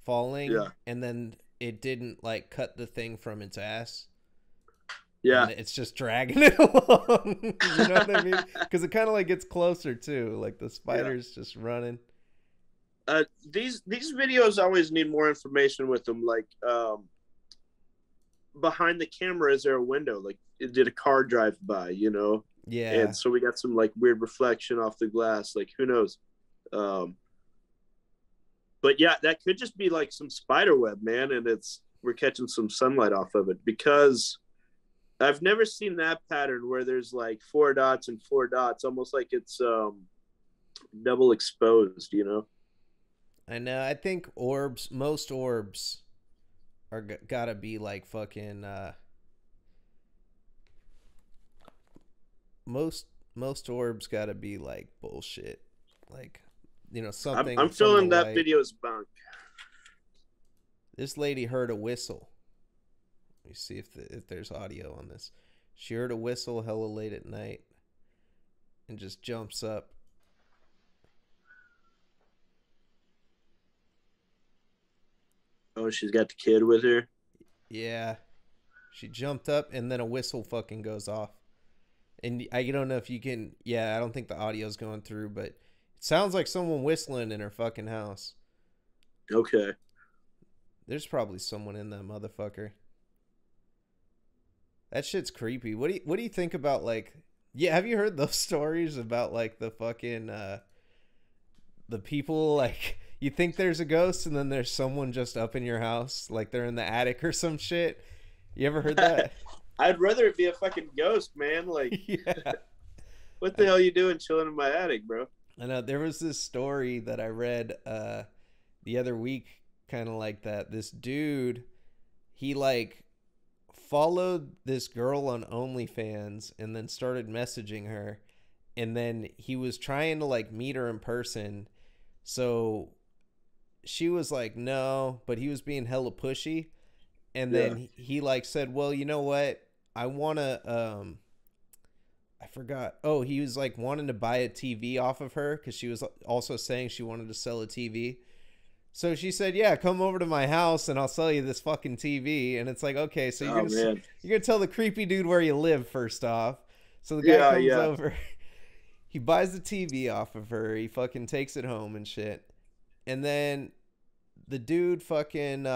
S1: falling,
S2: yeah,
S1: and then it didn't like cut the thing from its ass.
S2: yeah,
S1: And it's just dragging it along. You know what I mean? Because it kind of like gets closer too. Like the spider's just running.
S2: these videos always need more information with them. Like behind the camera, is there a window? Like, did a car drive by? You know?
S1: Yeah.
S2: And so we got some like weird reflection off the glass. Like, who knows? But yeah, that could just be like some spider web, man, and we're catching some sunlight off of it, because I've never seen that pattern where there's like 4 dots and 4 dots, almost like it's double exposed, you know?
S1: I know. I think most orbs are gotta be like fucking. Most orbs gotta be like bullshit. Like, you know, something.
S2: I'm
S1: from
S2: feeling
S1: the
S2: that
S1: light.
S2: video is bunk.
S1: This lady heard a whistle. Let me see if there's audio on this. She heard a whistle hella late at night and just jumps up.
S2: Oh, she's got the kid with her.
S1: Yeah. She jumped up and then a whistle fucking goes off. And I don't know if you can. Yeah, I don't think the audio's going through, but it sounds like someone whistling in her fucking house.
S2: Okay.
S1: There's probably someone in that motherfucker. That shit's creepy. What do you think about like? Yeah, have you heard those stories about like the fucking the people like you think there's a ghost and then there's someone just up in your house, like they're in the attic or some shit? You ever heard that?
S2: I'd rather it be a fucking ghost, man. Like,
S1: Yeah.
S2: what the hell you doing chilling in my attic, bro?
S1: I know there was this story that I read the other week, kind of like that. This dude, he like followed this girl on OnlyFans and then started messaging her, and then he was trying to like meet her in person. So she was like no, but he was being hella pushy. And then he like said, well, you know what? I want to, I forgot. Oh, he was like wanting to buy a TV off of her because she was also saying she wanted to sell a TV. So she said, yeah, come over to my house and I'll sell you this fucking TV. And it's like, okay, so you're gonna tell the creepy dude where you live first off. So the guy comes over, he buys the TV off of her. He fucking takes it home and shit. And then the dude fucking,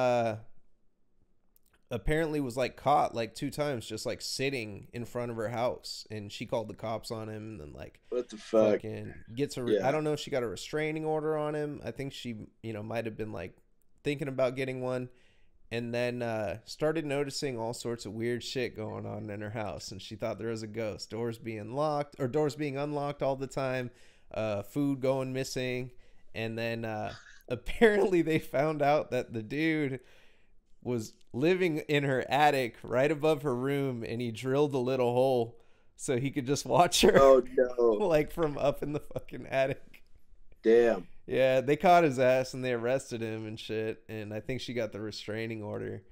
S1: apparently was like caught like 2 times just like sitting in front of her house, and she called the cops on him, and then like
S2: what the fuck
S1: fucking gets I don't know if she got a restraining order on him. I think she, you know, might have been like thinking about getting one, and then started noticing all sorts of weird shit going on in her house, and she thought there was a ghost. Doors being unlocked all the time, food going missing, and then apparently they found out that the dude was living in her attic right above her room, and he drilled a little hole so he could just watch her.
S2: Oh no.
S1: Like from up in the fucking attic.
S2: Damn.
S1: Yeah, they caught his ass and they arrested him and shit, and I think she got the restraining order.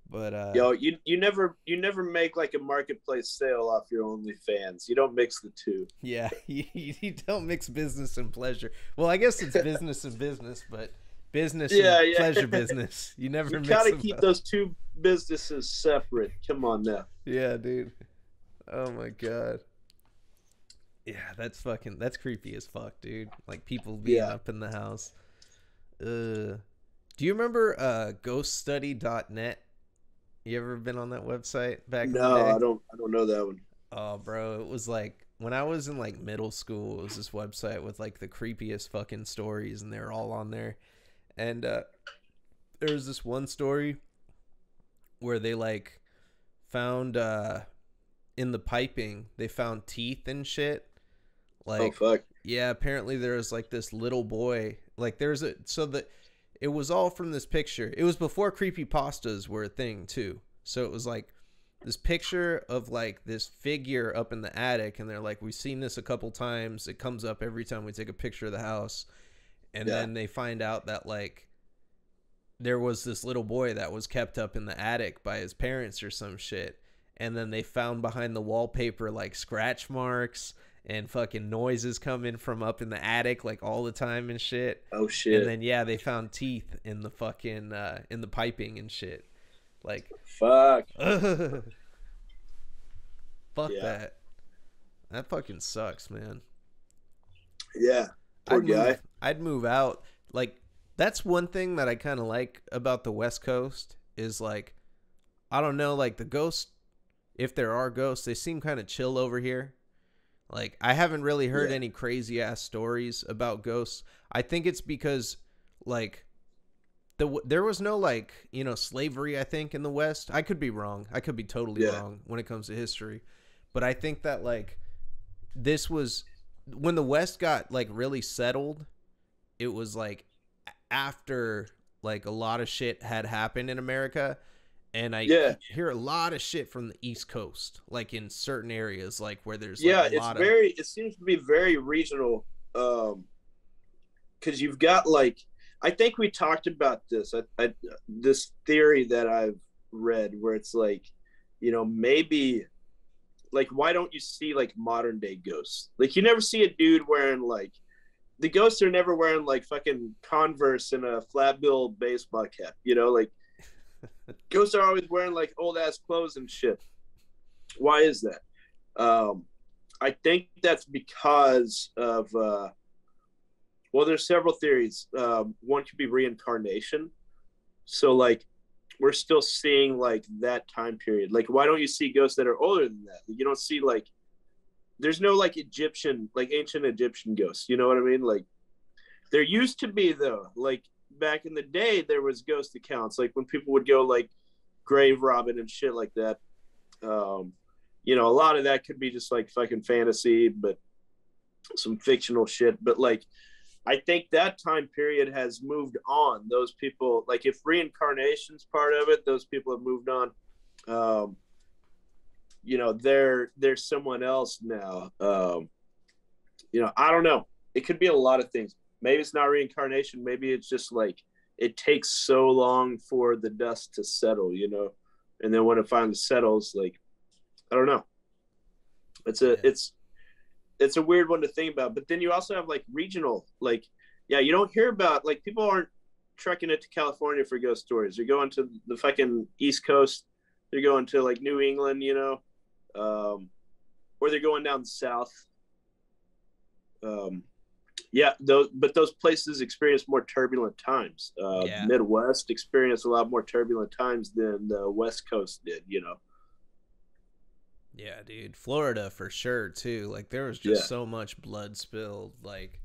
S1: But
S2: yo, you never make like a marketplace sale off your OnlyFans. You don't mix the two.
S1: Yeah, you don't mix business and pleasure. Well, I guess it's business and business, but business and pleasure business. You never
S2: you
S1: mix
S2: gotta
S1: them
S2: keep
S1: up.
S2: those two businesses separate. Come on now.
S1: Yeah, dude. Oh my god. Yeah, that's creepy as fuck, dude. Like people being up in the house. Do you remember ghoststudy.net? You ever been on that website back in the day?
S2: No, I don't know that one.
S1: Oh, bro, it was like when I was in like middle school, it was this website with like the creepiest fucking stories, and they're all on there. And there was this one story where they like found in the piping, they found teeth and shit.
S2: Oh
S1: Like,
S2: fuck.
S1: yeah, apparently there was like this little boy. Like, there's a so that it was all from this picture. It was before creepypastas were a thing too. So it was like this picture of like this figure up in the attic, and they're like, we've seen this a couple times. It comes up every time we take a picture of the house, and
S2: Yeah.
S1: then they find out that like there was this little boy that was kept up in the attic by his parents or some shit. And then they found behind the wallpaper like scratch marks and fucking noises coming from up in the attic like all the time and shit.
S2: Oh
S1: And
S2: shit.
S1: then yeah, they found teeth in the fucking in the piping and shit. Like
S2: Fuck.
S1: fuck
S2: Yeah.
S1: that. That fucking sucks, man.
S2: Yeah. Poor guy.
S1: I'd move out. Like that's one thing that I kind of like about the West Coast is like I don't know, like the ghosts, if there are ghosts, they seem kind of chill over here. Like I haven't really heard any crazy ass stories about ghosts. I think it's because like there was no like, you know, slavery I think in the West. I could be wrong. I could be totally wrong when it comes to history. But I think that like this was when the West got like really settled, it was like after like a lot of shit had happened in America, and I hear a lot of shit from the East Coast, like in certain areas, like where there's like a lot of
S2: it seems to be very regional, because you've got like I think we talked about this. This theory that I've read where it's like, you know, maybe like why don't you see like modern day ghosts? Like you never see a dude wearing like the ghosts are never wearing like fucking Converse and a flat bill baseball cap, you know, like ghosts are always wearing like old ass clothes and shit. Why is that? I think that's because of well, there's several theories. One could be reincarnation. So like we're still seeing like that time period. Like why don't you see ghosts that are older than that? You don't see like there's no like Egyptian, like ancient Egyptian ghosts. You know what I mean? Like there used to be though, like back in the day, there was ghost accounts. Like when people would go like grave robbing and shit like that. You know, a lot of that could be just like fucking fantasy, but some fictional shit. But like, I think that time period has moved on. Those people, like if reincarnation's part of it, those people have moved on. You know, they're someone else now. You know, I don't know. It could be a lot of things. Maybe it's not reincarnation. Maybe it's just like it takes so long for the dust to settle, you know, and then when it finally settles, like I don't know. It's a weird one to think about. But then you also have like regional, like you don't hear about like people aren't trekking it to California for ghost stories. They're going to the fucking East Coast. They're going to like New England, you know. Or they're going down south. But those places experience more turbulent times. Midwest experienced a lot more turbulent times than the West Coast did, you know.
S1: Yeah, dude, Florida for sure too. Like there was just so much blood spilled, like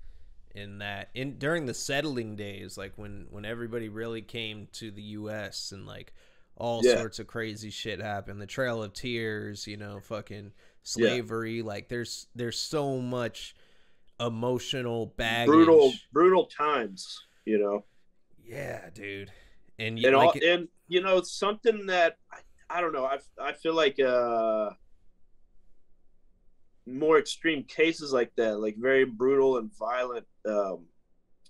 S1: during the settling days, like when everybody really came to the U.S. and like all sorts of crazy shit happened. The Trail of Tears, you know, fucking slavery. Like there's so much emotional baggage,
S2: brutal times, you know.
S1: Yeah, dude, and
S2: you know something that I don't know. I feel like more extreme cases like that, like very brutal and violent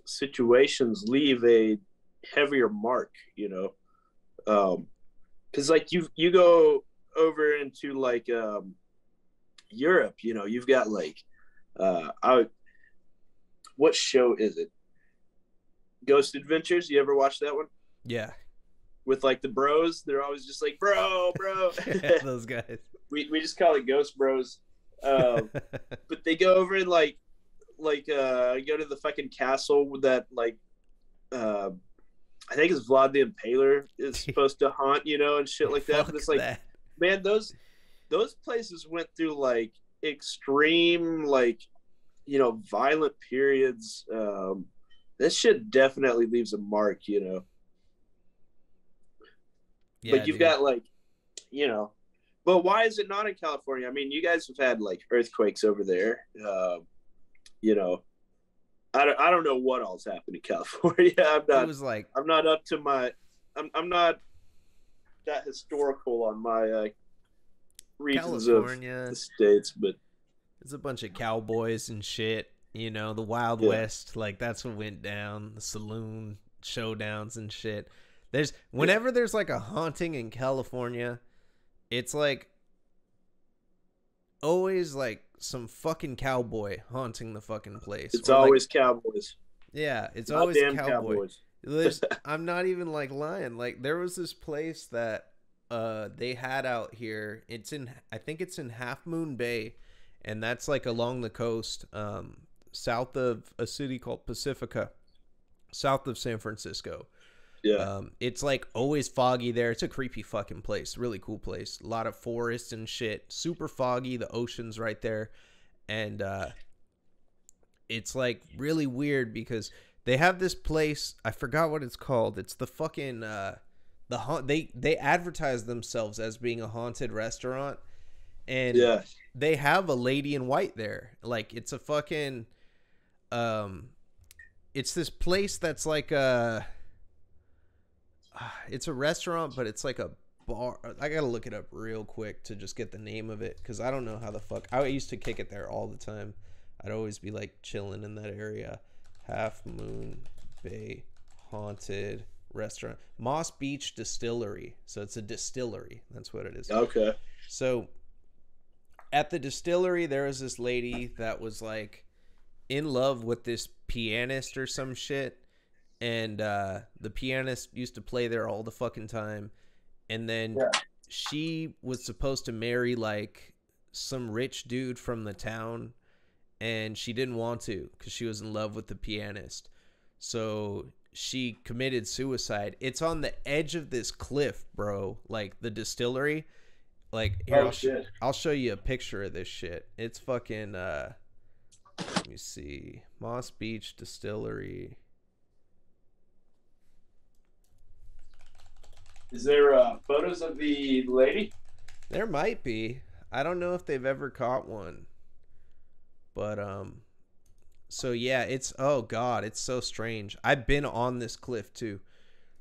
S2: situations, leave a heavier mark, you know. Because like you go over into like Europe, you know, you've got like what show is it? Ghost Adventures. You ever watch that one?
S1: Yeah.
S2: With like the bros, they're always just like bro.
S1: Those guys.
S2: We just call it Ghost Bros. But they go over and like go to the fucking castle that like I think it's Vlad the Impaler is supposed to haunt, you know, and shit like that. But it's like, man, those places went through like extreme, like, you know, violent periods. This shit definitely leaves a mark, you know.
S1: Yeah,
S2: Like you've
S1: dude.
S2: got like, you know, but why is it not in California? I mean, you guys have had like earthquakes over there. You know, I don't know what all's happened in California.
S1: It was like
S2: I'm not up to my I'm not that historical on my regions of
S1: California.
S2: the states, but
S1: It's a bunch of cowboys and shit. You know, the Wild
S2: yeah,
S1: West. Like that's what went down. The saloon showdowns and shit. There's
S2: yeah,
S1: whenever there's like a haunting in California, it's like always like some fucking cowboy haunting the fucking place.
S2: it's
S1: Or like
S2: always cowboys.
S1: yeah, it's always
S2: Goddamn
S1: cowboy.
S2: cowboys.
S1: There's I'm not even like lying. Like there was this place that they had out here. It's in I think it's in Half Moon Bay, and that's like along the coast south of a city called Pacifica, south of San Francisco.
S2: Yeah,
S1: It's like always foggy there. It's a creepy fucking place. Really cool place. A lot of forests and shit. Super foggy. The ocean's right there. And it's like really weird because they have this place. I forgot what it's called. It's the fucking they advertise themselves as being a haunted restaurant, and
S2: yeah.
S1: they have a lady in white there. Like it's a fucking it's this place that's like a it's a restaurant, but it's like a bar. I gotta look it up real quick to just get the name of it because I don't know how the fuck. I used to kick it there all the time. I'd always be like chilling in that area. Half Moon Bay Haunted Restaurant, Moss Beach Distillery. So it's a distillery. That's what it is.
S2: Okay.
S1: So at the distillery, there was this lady that was like in love with this pianist or some shit, and the pianist used to play there all the fucking time, and then
S2: Yeah.
S1: she was supposed to marry like some rich dude from the town, and she didn't want to because she was in love with the pianist, so she committed suicide. It's on the edge of this cliff, bro, like the distillery. Like here,
S2: Oh shit.
S1: I'll show you a picture of this shit. It's fucking let me see, Moss Beach Distillery.
S2: Is there photos of the lady?
S1: There might be. I don't know if they've ever caught one. But so yeah, it's oh god, it's so strange. I've been on this cliff too.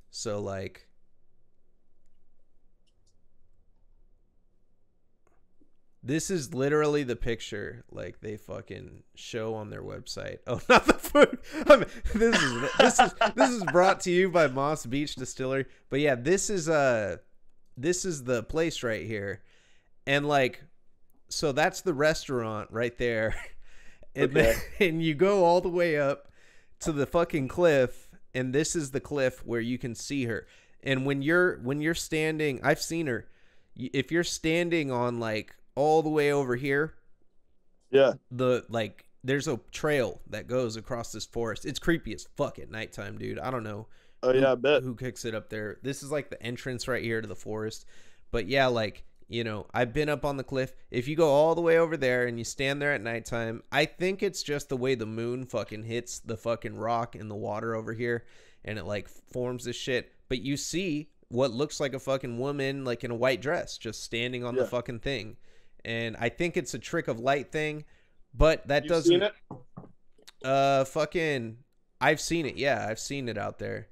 S1: So like this is literally the picture like they fucking show on their website. Oh, not the food. I mean, this is brought to you by Moss Beach Distillery. But yeah, this is the place right here. And like so that's the restaurant right there. And
S2: Okay.
S1: and you go all the way up to the fucking cliff, and this is the cliff where you can see her. And when you're standing, I've seen her. If you're standing on like all the way over here,
S2: Yeah.
S1: the like there's a trail that goes across this forest. It's creepy as fuck at nighttime, dude. I don't know
S2: Oh yeah, I bet.
S1: who kicks it up there. This is like the entrance right here to the forest. But yeah, like, you know, I've been up on the cliff. If you go all the way over there and you stand there at nighttime, I think it's just the way the moon fucking hits the fucking rock in the water over here, and it like forms this shit. But you see what looks like a fucking woman like in a white dress just standing on the fucking thing. And I think it's a trick of light thing, but that
S2: You've
S1: doesn't
S2: seen it?
S1: fucking I've seen it. Yeah, I've seen it out there.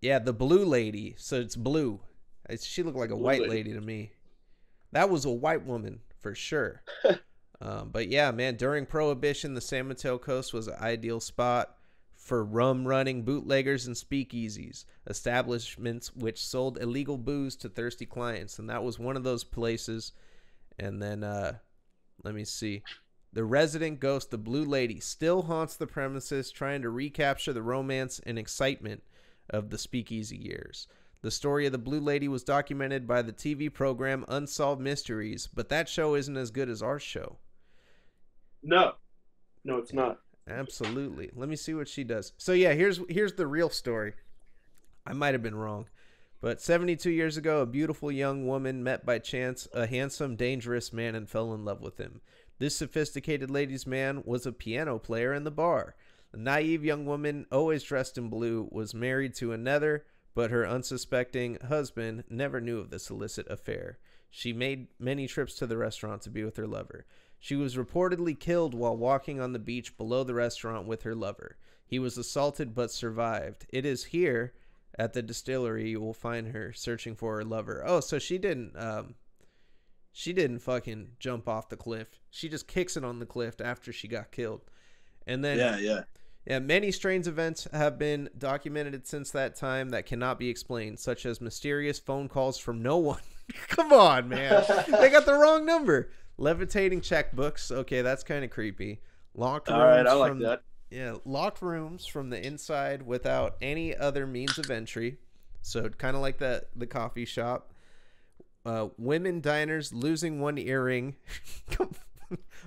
S1: Yeah, the blue lady. So it's blue. She looked like a white lady to me. That was a white woman for sure. But yeah, man, during Prohibition, the San Mateo Coast was an ideal spot for rum running bootleggers and speakeasies, establishments which sold illegal booze to thirsty clients. And that was one of those places. And then, let me see. The resident ghost, the Blue Lady, still haunts the premises, trying to recapture the romance and excitement of the speakeasy years. The story of the Blue Lady was documented by the TV program Unsolved Mysteries, but that show isn't as good as our show.
S2: No. No, it's not.
S1: Absolutely. Let me see what she does. So yeah, here's the real story. I might have been wrong. But 72 years ago, a beautiful young woman met by chance a handsome, dangerous man and fell in love with him. This sophisticated ladies' man was a piano player in the bar. The naive young woman, always dressed in blue, was married to another, but her unsuspecting husband never knew of this illicit affair. She made many trips to the restaurant to be with her lover. She was reportedly killed while walking on the beach below the restaurant with her lover. He was assaulted but survived. It is here at the distillery you will find her searching for her lover. Oh, so she didn't fucking jump off the cliff. She just kicks it on the cliff after she got killed. And then yeah, many strange events have been documented since that time that cannot be explained, such as mysterious phone calls from no one. Come on, man. They got the wrong number. Levitating checkbooks. Okay, that's kind of creepy. Locked rooms.
S2: All right, I like that.
S1: Yeah, locked rooms from the inside without any other means of entry. So kind of like the coffee shop. Women diners losing one earring.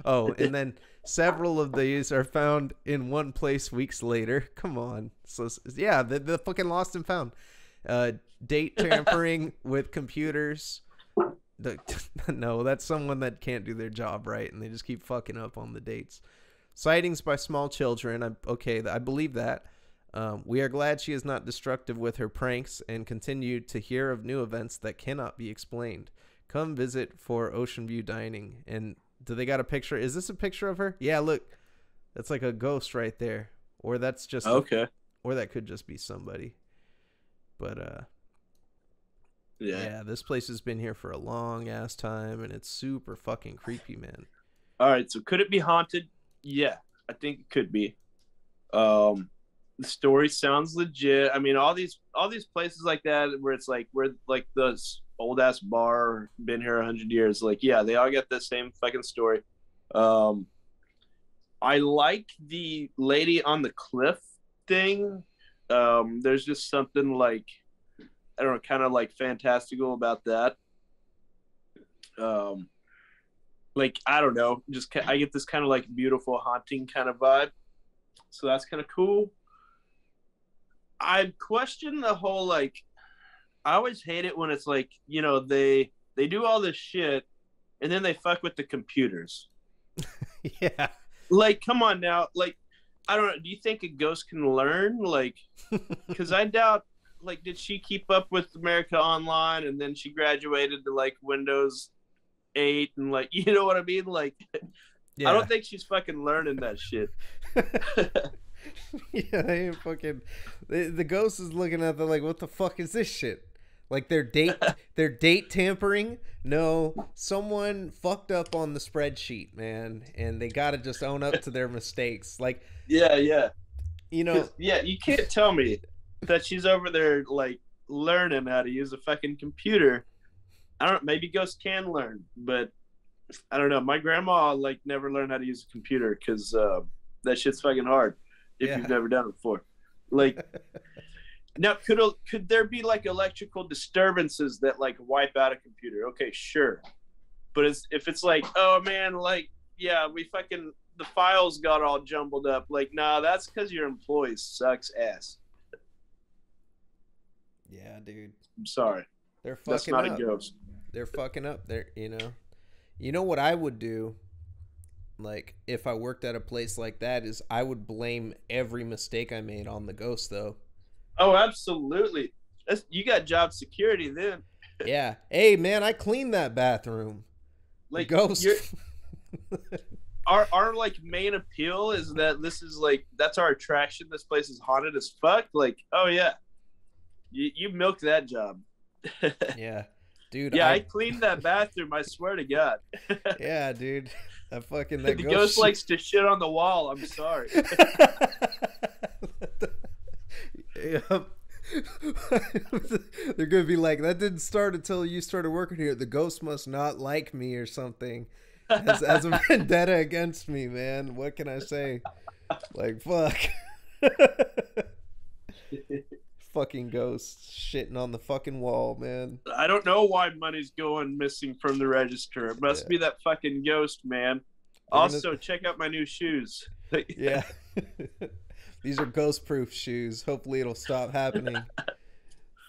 S1: Oh, and then several of these are found in one place weeks later. Come on. So yeah, the fucking lost and found. Date tampering with computers. No, that's someone that can't do their job right, and they just keep fucking up on the dates. Sightings by small children. I believe that. We are glad she is not destructive with her pranks and continue to hear of new events that cannot be explained. Come visit for Ocean View Dining. And do they got a picture? Is this a picture of her? Yeah, look. That's like a ghost right there. Or that's just
S2: okay.
S1: Or that could just be somebody. But yeah, this place has been here for a long ass time, and it's super fucking creepy, man.
S2: All right, so could it be haunted? Yeah, I think it could be. The story sounds legit. I mean, all these places like that where it's like we're like this old ass bar been here 100 years. Like, yeah, they all get the same fucking story. I like the lady on the cliff thing. There's just something like, I don't know, kind of like fantastical about that. Like, I don't know, just I get this kind of like beautiful haunting kind of vibe. So that's kind of cool. I question the whole, like, I always hate it when it's like, you know, they do all this shit and then they fuck with the computers.
S1: Yeah.
S2: Like, come on now. Like, I don't know. Do you think a ghost can learn? Like, because I doubt, like, did she keep up with America Online and then she graduated to like Windows 8 and like, you know what I mean? Like, yeah. I don't think she's fucking learning that shit.
S1: Yeah, they ain't fucking. The ghost is looking at them like, what the fuck is this shit? Like their date tampering? No, someone fucked up on the spreadsheet, man, and they gotta just own up to their mistakes. Like,
S2: yeah,
S1: you know,
S2: yeah, you can't tell me that she's over there like learning how to use a fucking computer. I don't know, maybe ghosts can learn, but I don't know. My grandma like never learned how to use a computer because that shit's fucking hard if you've never done it before. Like, now could there be like electrical disturbances that like wipe out a computer? Okay, sure, but if it's like, oh man, like, yeah, the files got all jumbled up. Like, nah, that's because your employee sucks ass.
S1: Yeah, dude.
S2: I'm sorry.
S1: They're fucking
S2: That's not
S1: up.
S2: A ghost.
S1: They're fucking up. You know what I would do? Like, if I worked at a place like that, is I would blame every mistake I made on the ghost, though.
S2: Oh, absolutely. You got job security then.
S1: Yeah. Hey, man, I cleaned that bathroom.
S2: Like,
S1: ghost.
S2: Our like main appeal is that this is like, that's our attraction. This place is haunted as fuck. Like, oh yeah, you milked that job.
S1: Yeah, dude.
S2: Yeah, I cleaned that bathroom. I swear to God.
S1: Yeah, dude. That
S2: the ghost likes to shit on the wall. I'm sorry.
S1: Yep. They're gonna be like, that didn't start until you started working here. The ghost must not like me or something. As a vendetta against me, man. What can I say? Like, fuck. Fucking ghosts shitting on the fucking wall, man.
S2: I don't know why money's going missing from the register. It must be that fucking ghost, man. Also, check out my new shoes.
S1: Yeah. These are ghost-proof shoes. Hopefully it'll stop happening.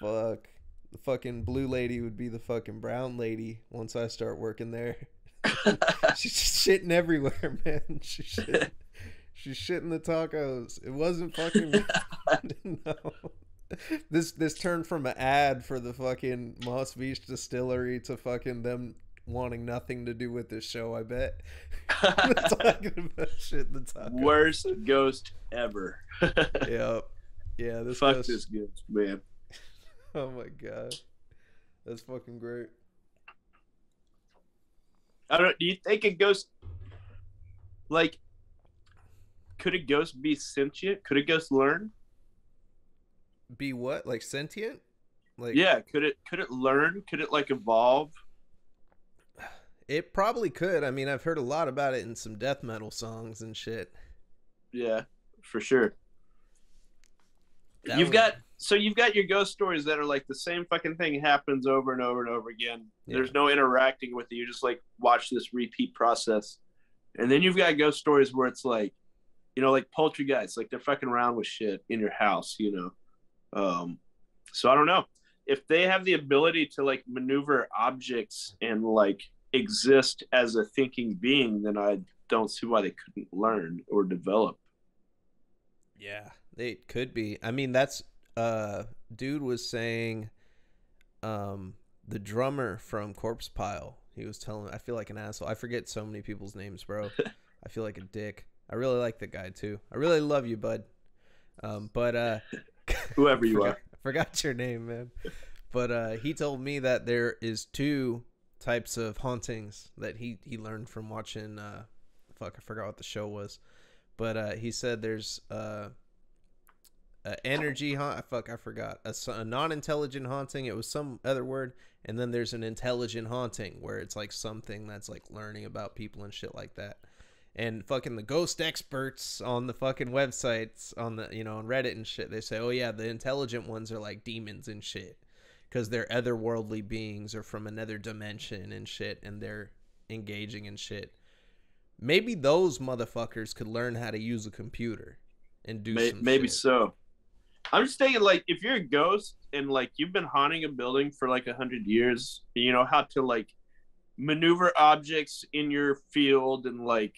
S1: Fuck. The fucking blue lady would be the fucking brown lady once I start working there. She's just shitting everywhere, man. She's shitting the tacos. It wasn't fucking. No. This turned from an ad for the fucking Moss Beach distillery to fucking them wanting nothing to do with this show, I bet. Talking about shit in the taco.
S2: Worst ghost ever.
S1: Yep. Yeah, this
S2: Fuck
S1: ghost.
S2: this ghost, man.
S1: Oh my god. That's fucking great.
S2: I don't. Do you think a ghost, like, could a ghost be sentient? Could a ghost learn?
S1: Be what? Like sentient? Like
S2: Yeah. Could it learn? Could it like evolve?
S1: it probably could. I mean, I've heard a lot about it in some death metal songs and shit.
S2: Yeah, for sure.
S1: That
S2: You've
S1: was-
S2: got your ghost stories that are like the same fucking thing happens over and over and over again.
S1: Yeah.
S2: There's no interacting with it. You just like watch this repeat process. And then you've got ghost stories where it's like, you know, like poltergeists, like they're fucking around with shit in your house, you know. So I don't know. If they have the ability to like maneuver objects and like exist as a thinking being, then I don't see why they couldn't learn or develop.
S1: Yeah, they could be. I mean, that's dude was saying the drummer from Corpse Pile. He was telling, I feel like an asshole. I forget so many people's names, bro. I feel like a dick. I really like the guy too. I really love you, bud. But
S2: Whoever you are.
S1: I forgot your name, man. But he told me that there is two types of hauntings that he learned from watching fuck, I forgot what the show was. But he said there's energy haunt. Fuck, I forgot. A non-intelligent haunting. It was some other word. And then there's an intelligent haunting where it's like something that's like learning about people and shit like that. And fucking the ghost experts on the fucking websites on the, you know, on Reddit and shit, they say, oh yeah, the intelligent ones are like demons and shit because they're otherworldly beings or from another dimension and shit, and they're engaging in shit. Maybe those motherfuckers could learn how to use a computer and do some
S2: Maybe
S1: shit.
S2: so. I'm just thinking, like, if you're a ghost and like you've been haunting a building for like 100 years, you know how to like maneuver objects in your field and like,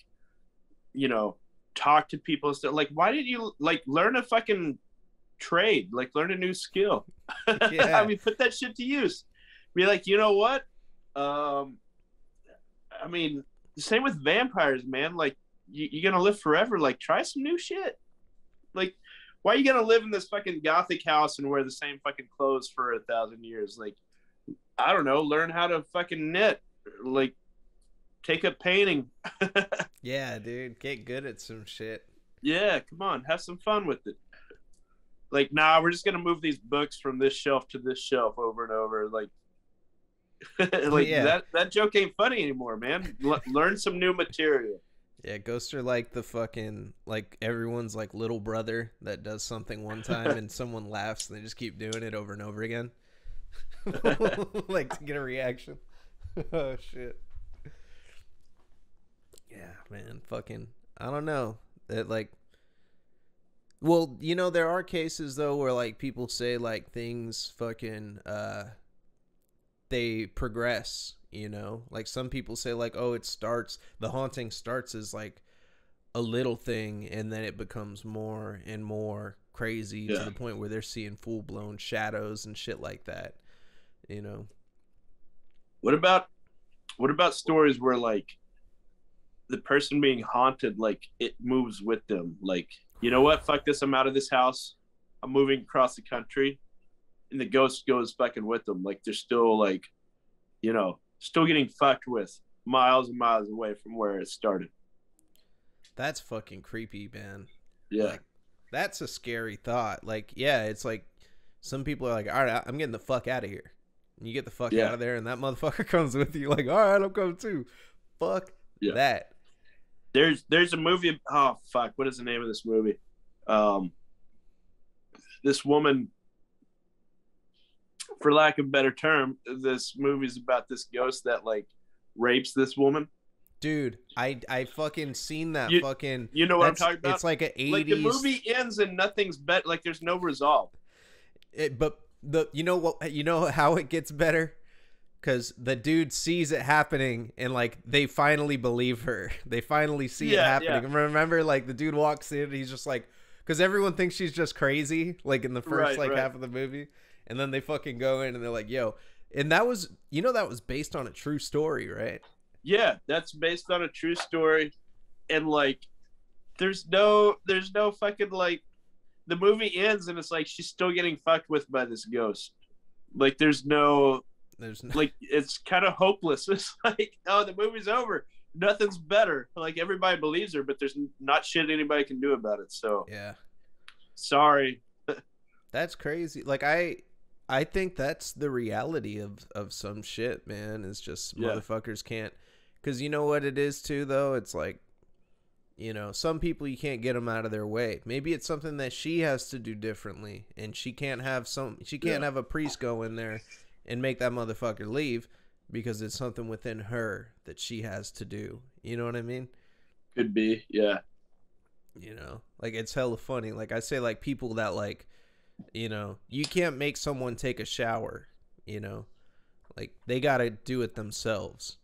S2: you know, talk to people and stuff. Like, why didn't you like learn a fucking trade? Like, learn a new skill.
S1: Yeah.
S2: I mean, put that shit to use. Be like, you know what? I mean, the same with vampires, man. Like, you're gonna live forever. Like, try some new shit. Like, why are you gonna live in this fucking gothic house and wear the same fucking clothes for 1,000 years? Like, I don't know, learn how to fucking knit. Like, take up painting.
S1: Yeah, dude, get good at some shit.
S2: Yeah, come on, have some fun with it. Like, nah, we're just gonna move these books from this shelf to this shelf over and over. Like, like
S1: Yeah.
S2: that joke ain't funny anymore, man. Learn some new material.
S1: Yeah, ghosts are like the fucking, like, everyone's like little brother that does something one time and someone laughs and they just keep doing it over and over again. Like, to get a reaction. Oh, shit. Yeah, man, fucking, I don't know. That, like, well, you know, there are cases, though, where, like, people say, like, things fucking, they progress, you know? Like, some people say, like, oh, the haunting starts as, like, a little thing, and then it becomes more and more crazy to the point where they're seeing full-blown shadows and shit like that, you know?
S2: What about stories where, like, the person being haunted, like, it moves with them? Like, you know what? Fuck this. I'm out of this house. I'm moving across the country. And the ghost goes fucking with them. Like, they're still, like, you know, still getting fucked with miles and miles away from where it started.
S1: That's fucking creepy, man.
S2: Yeah.
S1: Like, that's a scary thought. Like, yeah, it's like some people are like, all right, I'm getting the fuck out of here. And you get the fuck out of there, and that motherfucker comes with you. Like, all right, I'm coming too. Fuck that.
S2: There's a movie. Oh fuck! What is the name of this movie? This woman, for lack of a better term, this movie's about this ghost that like rapes this woman.
S1: Dude, I fucking seen that fucking.
S2: You know what I'm talking about?
S1: It's like an 80s.
S2: Like, the movie ends and nothing's better. Like, there's no resolve.
S1: But you know what? You know how it gets better? Because the dude sees it happening and, like, they finally believe her. They finally see it happening. Yeah. Remember, like, the dude walks in and he's just like, because everyone thinks she's just crazy, like in the first
S2: Right.
S1: half of the movie, and then they fucking go in and they're like, "Yo," and that was, that was based on a true story, right?
S2: Yeah, that's based on a true story, and like, there's no fucking like, the movie ends and it's like she's still getting fucked with by this ghost. Like, there's no like, it's kind of hopeless. It's like, oh, the movie's over. Nothing's better. Like, everybody believes her, but there's not shit anybody can do about it. So
S1: yeah,
S2: sorry.
S1: that's crazy. Like I think that's the reality of some shit, man. Is just motherfuckers can't, because you know what it is too, though. It's like, some people you can't get them out of their way. Maybe it's something that she has to do differently, and she can't have have a priest go in there and make that motherfucker leave, because it's something within her that she has to do. You know what I mean?
S2: Could be, yeah.
S1: Like, it's hella funny. Like, I say, like, people that, like, you can't make someone take a shower, like, they gotta do it themselves,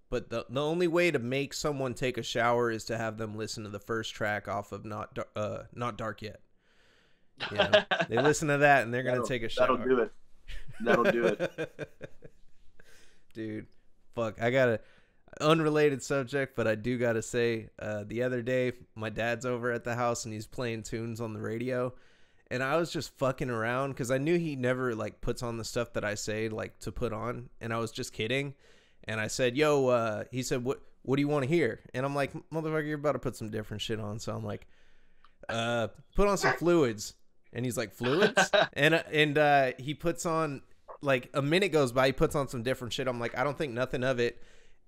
S1: but the only way to make someone take a shower is to have them listen to the first track off of Not Dark Yet. They listen to that and they're gonna take a shower.
S2: That'll do it.
S1: Dude, fuck, I got a unrelated subject, but I do gotta say, the other day my dad's over at the house and he's playing tunes on the radio, and I was just fucking around because I knew he never like puts on the stuff that I say like to put on, and I was just kidding. And I said, "Yo," he said, "What do you want to hear?" And I'm like, "Motherfucker, you're about to put some different shit on." So I'm like, "Put on some Fluids." And he's like, "Fluids?" and he puts on, like, a minute goes by, he puts on some different shit. I'm like, "I don't think nothing of it."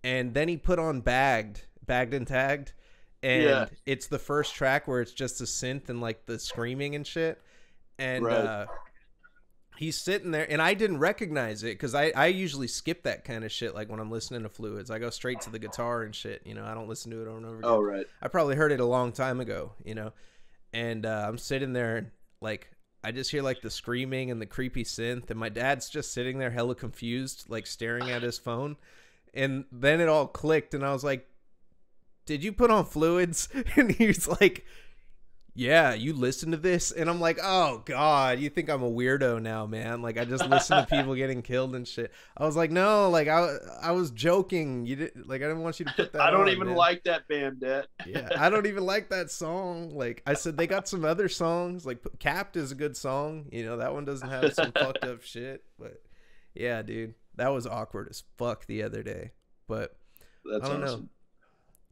S1: And then he put on Bagged and Tagged, and it's the first track where it's just a synth and like the screaming and shit. And he's sitting there, and I didn't recognize it because I usually skip that kind of shit. Like, when I'm listening to Fluids, I go straight to the guitar and shit. I don't listen to it over and over again.
S2: Oh, right.
S1: I probably heard it a long time ago, and I'm sitting there, and like, I just hear like the screaming and the creepy synth, and my dad's just sitting there hella confused, like staring at his phone. And then it all clicked, and I was like, "Did you put on Fluids?" And he's like, "Yeah, you listen to this?" And I'm like, "Oh God, you think I'm a weirdo now, man? Like, I just listen to people getting killed and shit." I was like, "No, like, I was joking. You didn't, like, I didn't want you to put that
S2: I don't
S1: on,
S2: even
S1: man.
S2: like that band, Dad."
S1: Yeah, I don't even like that song. Like, I said, they got some other songs. Like, Capped is a good song. That one doesn't have some fucked up shit. But yeah, dude, that was awkward as fuck the other day. But
S2: That's
S1: I don't
S2: awesome.
S1: know.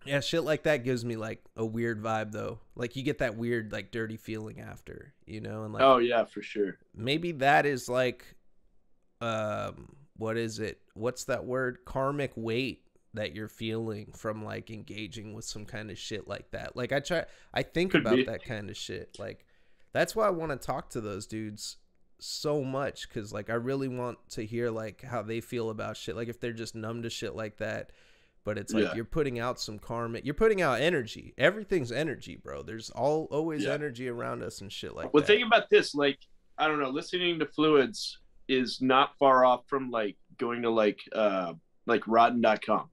S1: Yeah, shit like that gives me like a weird vibe, though. Like, you get that weird, like, dirty feeling after, and like,
S2: Oh yeah, for sure.
S1: maybe that is like, what is it? What's that word? Karmic weight that you're feeling from like engaging with some kind of shit like that. Like, I think
S2: Could
S1: about
S2: be.
S1: that kind of shit. Like, that's why I want to talk to those dudes so much, because like, I really want to hear like how they feel about shit. Like, if they're just numb to shit like that. But it's like, you're putting out some karma. You're putting out energy. Everything's energy, bro. There's always energy around us and shit like that.
S2: Well, think about this. Like, I don't know. Listening to Fluids is not far off from like going to like rotten.com.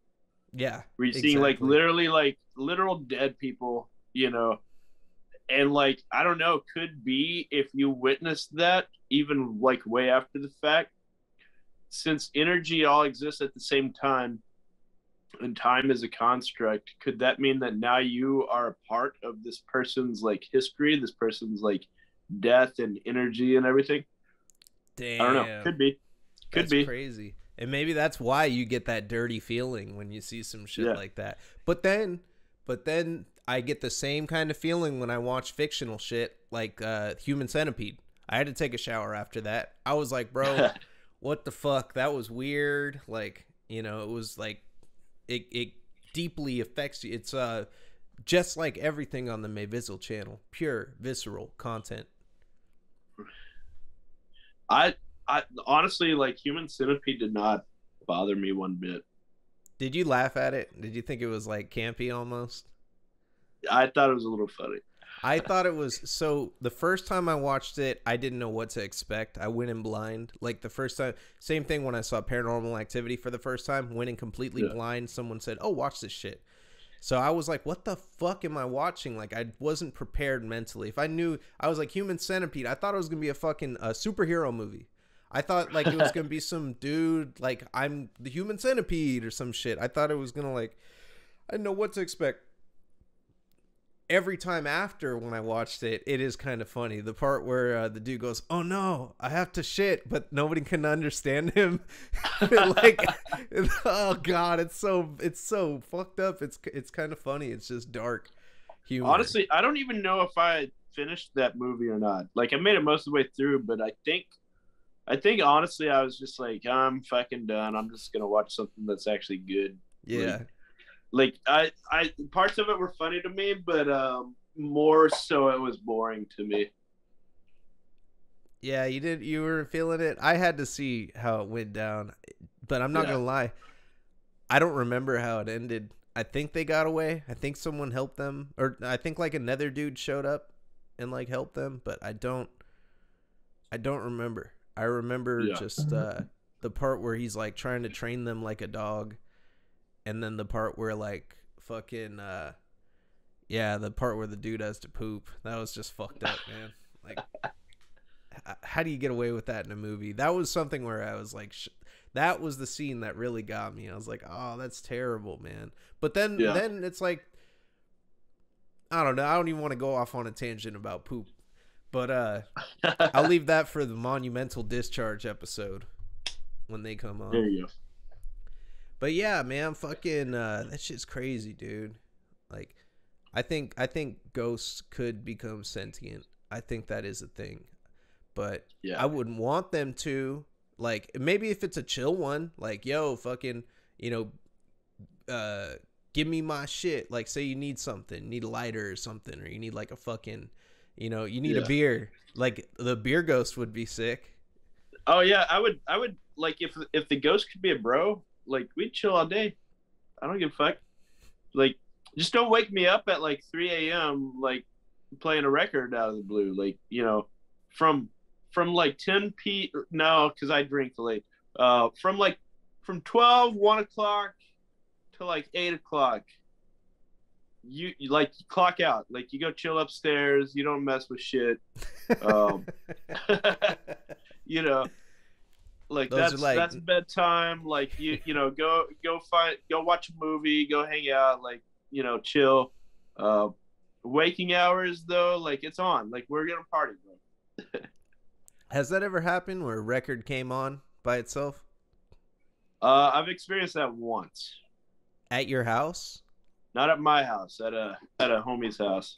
S1: Yeah.
S2: Where you're seeing like literally like literal dead people, and like, I don't know, could be if you witnessed that even like way after the fact, since energy all exists at the same time, and time is a construct, could that mean that now you are a part of this person's like history, this person's like death and energy and everything?
S1: Damn.
S2: I don't know. Could be.
S1: That's crazy. And maybe that's why you get that dirty feeling when you see some shit like that. But then I get the same kind of feeling when I watch fictional shit like Human Centipede. I had to take a shower after that. I was like, bro, what the fuck? That was weird. Like, it was like, it deeply affects you. It's just like everything on the Mayvizzle channel, pure visceral content.
S2: I honestly, like, Human Centipede did not bother me one bit.
S1: Did you laugh at it? Did you think it was like campy almost?
S2: I thought it was a little funny.
S1: I thought it was. So the first time I watched it, I didn't know what to expect. I went in blind. Like, the first time, same thing when I saw Paranormal Activity for the first time, went in completely blind. Someone said, "Oh, watch this shit." So I was like, what the fuck am I watching? Like, I wasn't prepared mentally. If I knew, I was like, Human Centipede, I thought it was going to be a fucking superhero movie. I thought, like, it was going to be some dude, like, I'm the Human Centipede or some shit. I thought it was going to, like, I didn't know what to expect. Every time after when I watched it, it is kind of funny. The part where the dude goes, "Oh no, I have to shit," but nobody can understand him. Like, oh god, it's so fucked up. It's kind of funny. It's just dark humor.
S2: Honestly, I don't even know if I finished that movie or not. Like, I made it most of the way through, but I think honestly, I was just like, I'm fucking done. I'm just gonna watch something that's actually good.
S1: Yeah.
S2: Like I parts of it were funny to me, but more so it was boring to me.
S1: Yeah, you were feeling it. I had to see how it went down, but I'm not gonna lie, I don't remember how it ended. I think they got away. I think someone helped them, or I think like another dude showed up and like helped them, but I don't remember. I remember just the part where he's like trying to train them like a dog. And then the part where like fucking the part where the dude has to poop. That was just fucked up, man. Like, how do you get away with that in a movie? That was something where I was like, that was the scene that really got me. I was like, oh, that's terrible, man. But then it's like, I don't know. I don't even want to go off on a tangent about poop. But I'll leave that for the monumental discharge episode when they come on.
S2: There you go.
S1: But yeah, man, fucking that shit's crazy, dude. Like, I think ghosts could become sentient. I think that is a thing. But I wouldn't want them to. Like, maybe if it's a chill one, like, yo, fucking, you know, give me my shit. Like, say you need something, you need a lighter or something, or you need like a fucking, you know, you need a beer. Like, the beer ghost would be sick.
S2: Oh yeah, I would like if the ghost could be a bro. Like, we'd chill all day. I don't give a fuck. Like, just don't wake me up at like 3 a.m. like playing a record out of the blue. Like, you know, from like 10 no, because I drink late. From 12, 1 o'clock to like 8 o'clock. You like clock out. Like, you go chill upstairs. You don't mess with shit. You know. Like, that's bedtime. Like, you know, go watch a movie, go hang out, like, you know, chill. Waking hours though, like, it's on. Like, we're gonna party, bro.
S1: Has that ever happened where a record came on by itself?
S2: I've experienced that once.
S1: At your house?
S2: Not at my house, at a homie's house.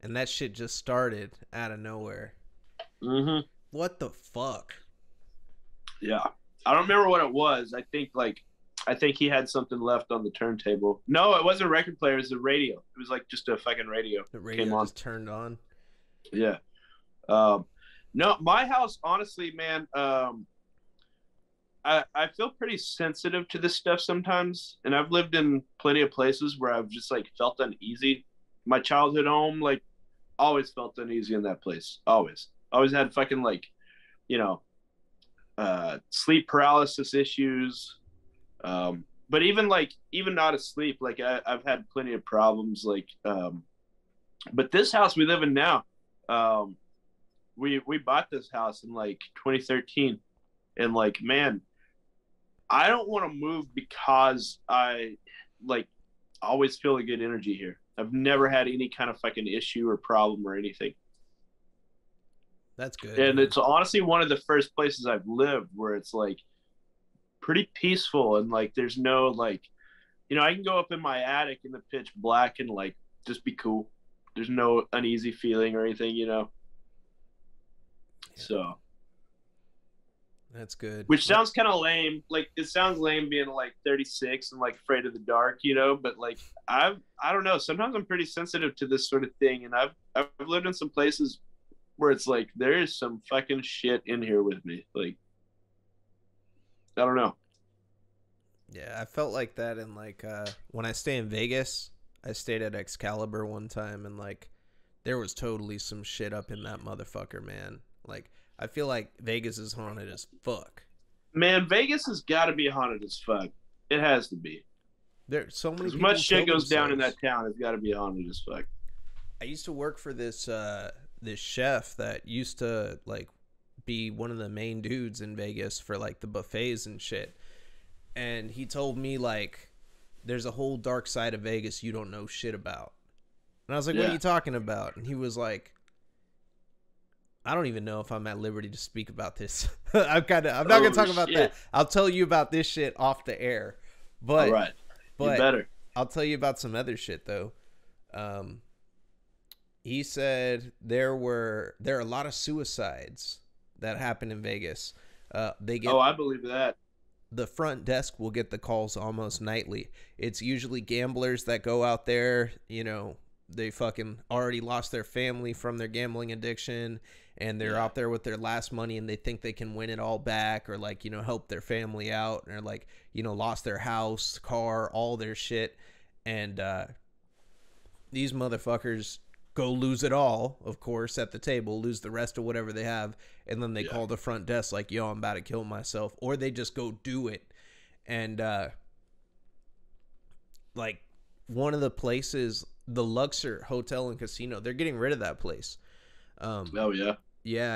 S1: And that shit just started out of nowhere.
S2: Mm-hmm.
S1: What the fuck?
S2: Yeah, I don't remember what it was. I think he had something left on the turntable. No, it wasn't a record player. It was a radio. It was like just a fucking radio.
S1: The radio
S2: came on.
S1: Just turned on.
S2: Yeah. No, my house, honestly, man. I feel pretty sensitive to this stuff sometimes, and I've lived in plenty of places where I've just like felt uneasy. My childhood home, like, always felt uneasy in that place. Always had fucking, like, you know, sleep paralysis issues, but even not asleep, like, I've had plenty of problems, like, but this house we live in now, we bought this house in like 2013, and like, man, I don't want to move because I like always feel a good energy here. I've never had any kind of fucking issue or problem or anything.
S1: That's good.
S2: And
S1: man.
S2: It's honestly one of the first places I've lived where it's like pretty peaceful, and like there's no, like, you know, I can go up in my attic in the pitch black and like just be cool. There's no uneasy feeling or anything, you know. Yeah. So
S1: that's good.
S2: Which sounds kind of lame. Like, it sounds lame being like 36 and like afraid of the dark, you know, but like I don't know, sometimes I'm pretty sensitive to this sort of thing, and I've lived in some places where it's like there is some fucking shit in here with me. Like, I don't know.
S1: Yeah, I felt like that in like when I stay in Vegas. I stayed at Excalibur one time, and like there was totally some shit up in that motherfucker, man. Like, I feel like Vegas is haunted as fuck.
S2: Man, Vegas has got to be haunted as fuck. It has to be.
S1: There's so many
S2: As
S1: people
S2: much shit
S1: kill
S2: goes down in
S1: themselves.
S2: that town, it's got to be haunted as fuck.
S1: I used to work for this chef that used to like be one of the main dudes in Vegas for like the buffets and shit. And he told me like there's a whole dark side of Vegas you don't know shit about. And I was like, what are you talking about? And he was like, I don't even know if I'm at liberty to speak about this. I'm not gonna talk about that. I'll tell you about this shit off the air. But
S2: all right, you better.
S1: I'll tell you about some other shit though. He said there are a lot of suicides that happen in Vegas. They get
S2: I believe that.
S1: The front desk will get the calls almost nightly. It's usually gamblers that go out there, you know, they fucking already lost their family from their gambling addiction, and they're out there with their last money, and they think they can win it all back, or like, you know, help their family out, or like, you know, lost their house, car, all their shit. And these motherfuckers go lose it all, of course, at the table, lose the rest of whatever they have, and then they call the front desk like, yo, I'm about to kill myself, or they just go do it. And like one of the places, the Luxor Hotel and Casino, they're getting rid of that place. Yeah,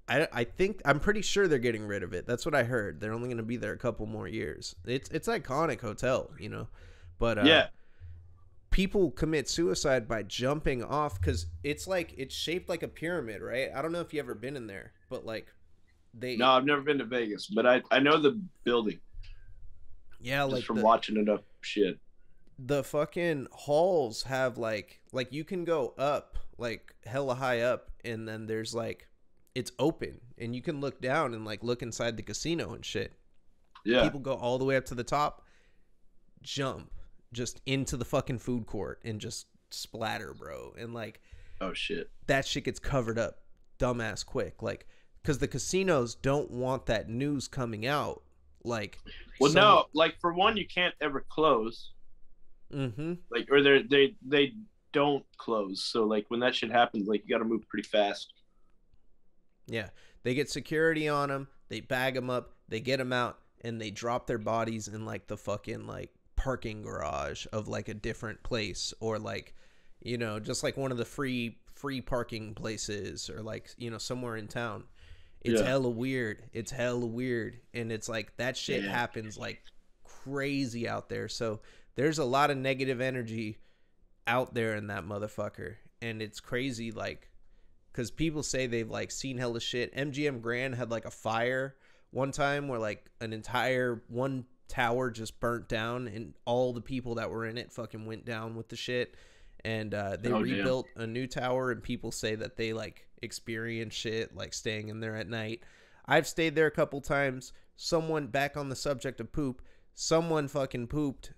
S1: I think I'm pretty sure they're getting rid of it. That's what I heard. They're only going to be there a couple more years. It's iconic hotel, you know, but people commit suicide by jumping off because it's shaped like a pyramid, right? I don't know if you ever been in there, but like
S2: No, I've never been to Vegas, but I know the building.
S1: Yeah,
S2: just like from watching enough shit.
S1: The fucking halls have like you can go up like hella high up, and then there's like it's open and you can look down and like look inside the casino and shit. Yeah. People go all the way up to the top, jump just into the fucking food court and just splatter, bro. And like,
S2: oh shit,
S1: that shit gets covered up dumbass quick, like, because the casinos don't want that news coming out. Like,
S2: well, no, like for one, you can't ever close.
S1: Mm-hmm.
S2: Like, or they don't close. So like when that shit happens, like you got to move pretty fast.
S1: Yeah, they get security on them. They bag them up. They get them out, and they drop their bodies in like the fucking like parking garage of like a different place, or like, you know, just like one of the free parking places, or like, you know, somewhere in town. It's hella weird. It's hella weird, and it's like that shit happens like crazy out there. So there's a lot of negative energy out there in that motherfucker, and it's crazy, like, because people say they've like seen hella shit. MGM Grand had like a fire one time where like an entire one tower just burnt down, and all the people that were in it fucking went down with the shit. And they rebuilt a new tower, and people say that they like experience shit like staying in there at night. I've stayed there a couple times. Someone, back on the subject of poop, someone fucking pooped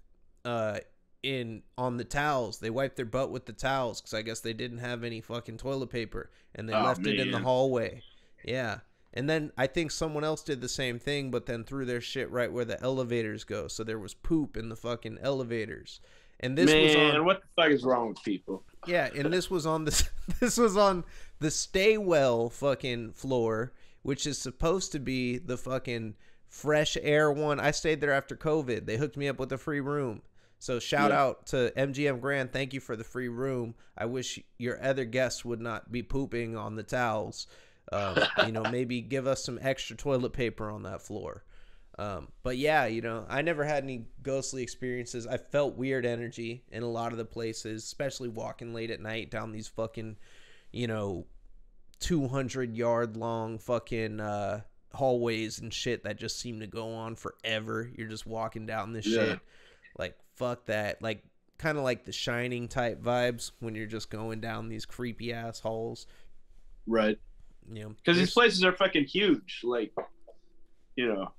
S1: on the towels. They wiped their butt with the towels because I guess they didn't have any fucking toilet paper, and they left it in the hallway. Yeah. And then I think someone else did the same thing, but then threw their shit right where the elevators go. So there was poop in the fucking elevators. And this was on,
S2: what the fuck is wrong with people?
S1: Yeah, and this was on the stay well fucking floor, which is supposed to be the fucking fresh air one. I stayed there after COVID. They hooked me up with a free room. So shout out to MGM Grand. Thank you for the free room. I wish your other guests would not be pooping on the towels. You know, maybe give us some extra toilet paper on that floor. But yeah, you know, I never had any ghostly experiences. I felt weird energy in a lot of the places, especially walking late at night down these fucking, you know, 200-yard long fucking hallways and shit that just seem to go on forever. You're just walking down this shit. Like, fuck that. Like, kind of like the Shining type vibes when you're just going down these creepy ass halls.
S2: Right.
S1: You know,
S2: because these places are fucking huge. Like, you know.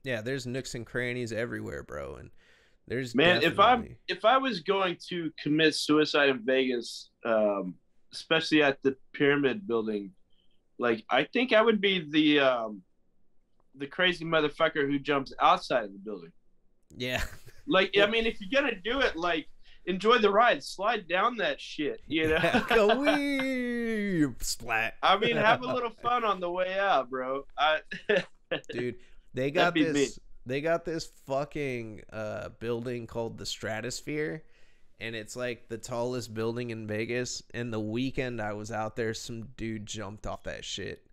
S2: Yeah,
S1: there's nooks and crannies everywhere, bro. And there's
S2: if I was going to commit suicide in Vegas, especially at the Pyramid Building, like I think I would be the crazy motherfucker who jumps outside of the building.
S1: Yeah.
S2: Like, I mean, if you're gonna do it, like, enjoy the ride, slide down that shit, you know.
S1: Yeah, go wee, splat.
S2: I mean, have a little fun on the way out, bro.
S1: Dude, they got this. they got this fucking building called the Stratosphere, and it's like the tallest building in Vegas. And the weekend I was out there, some dude jumped off that shit.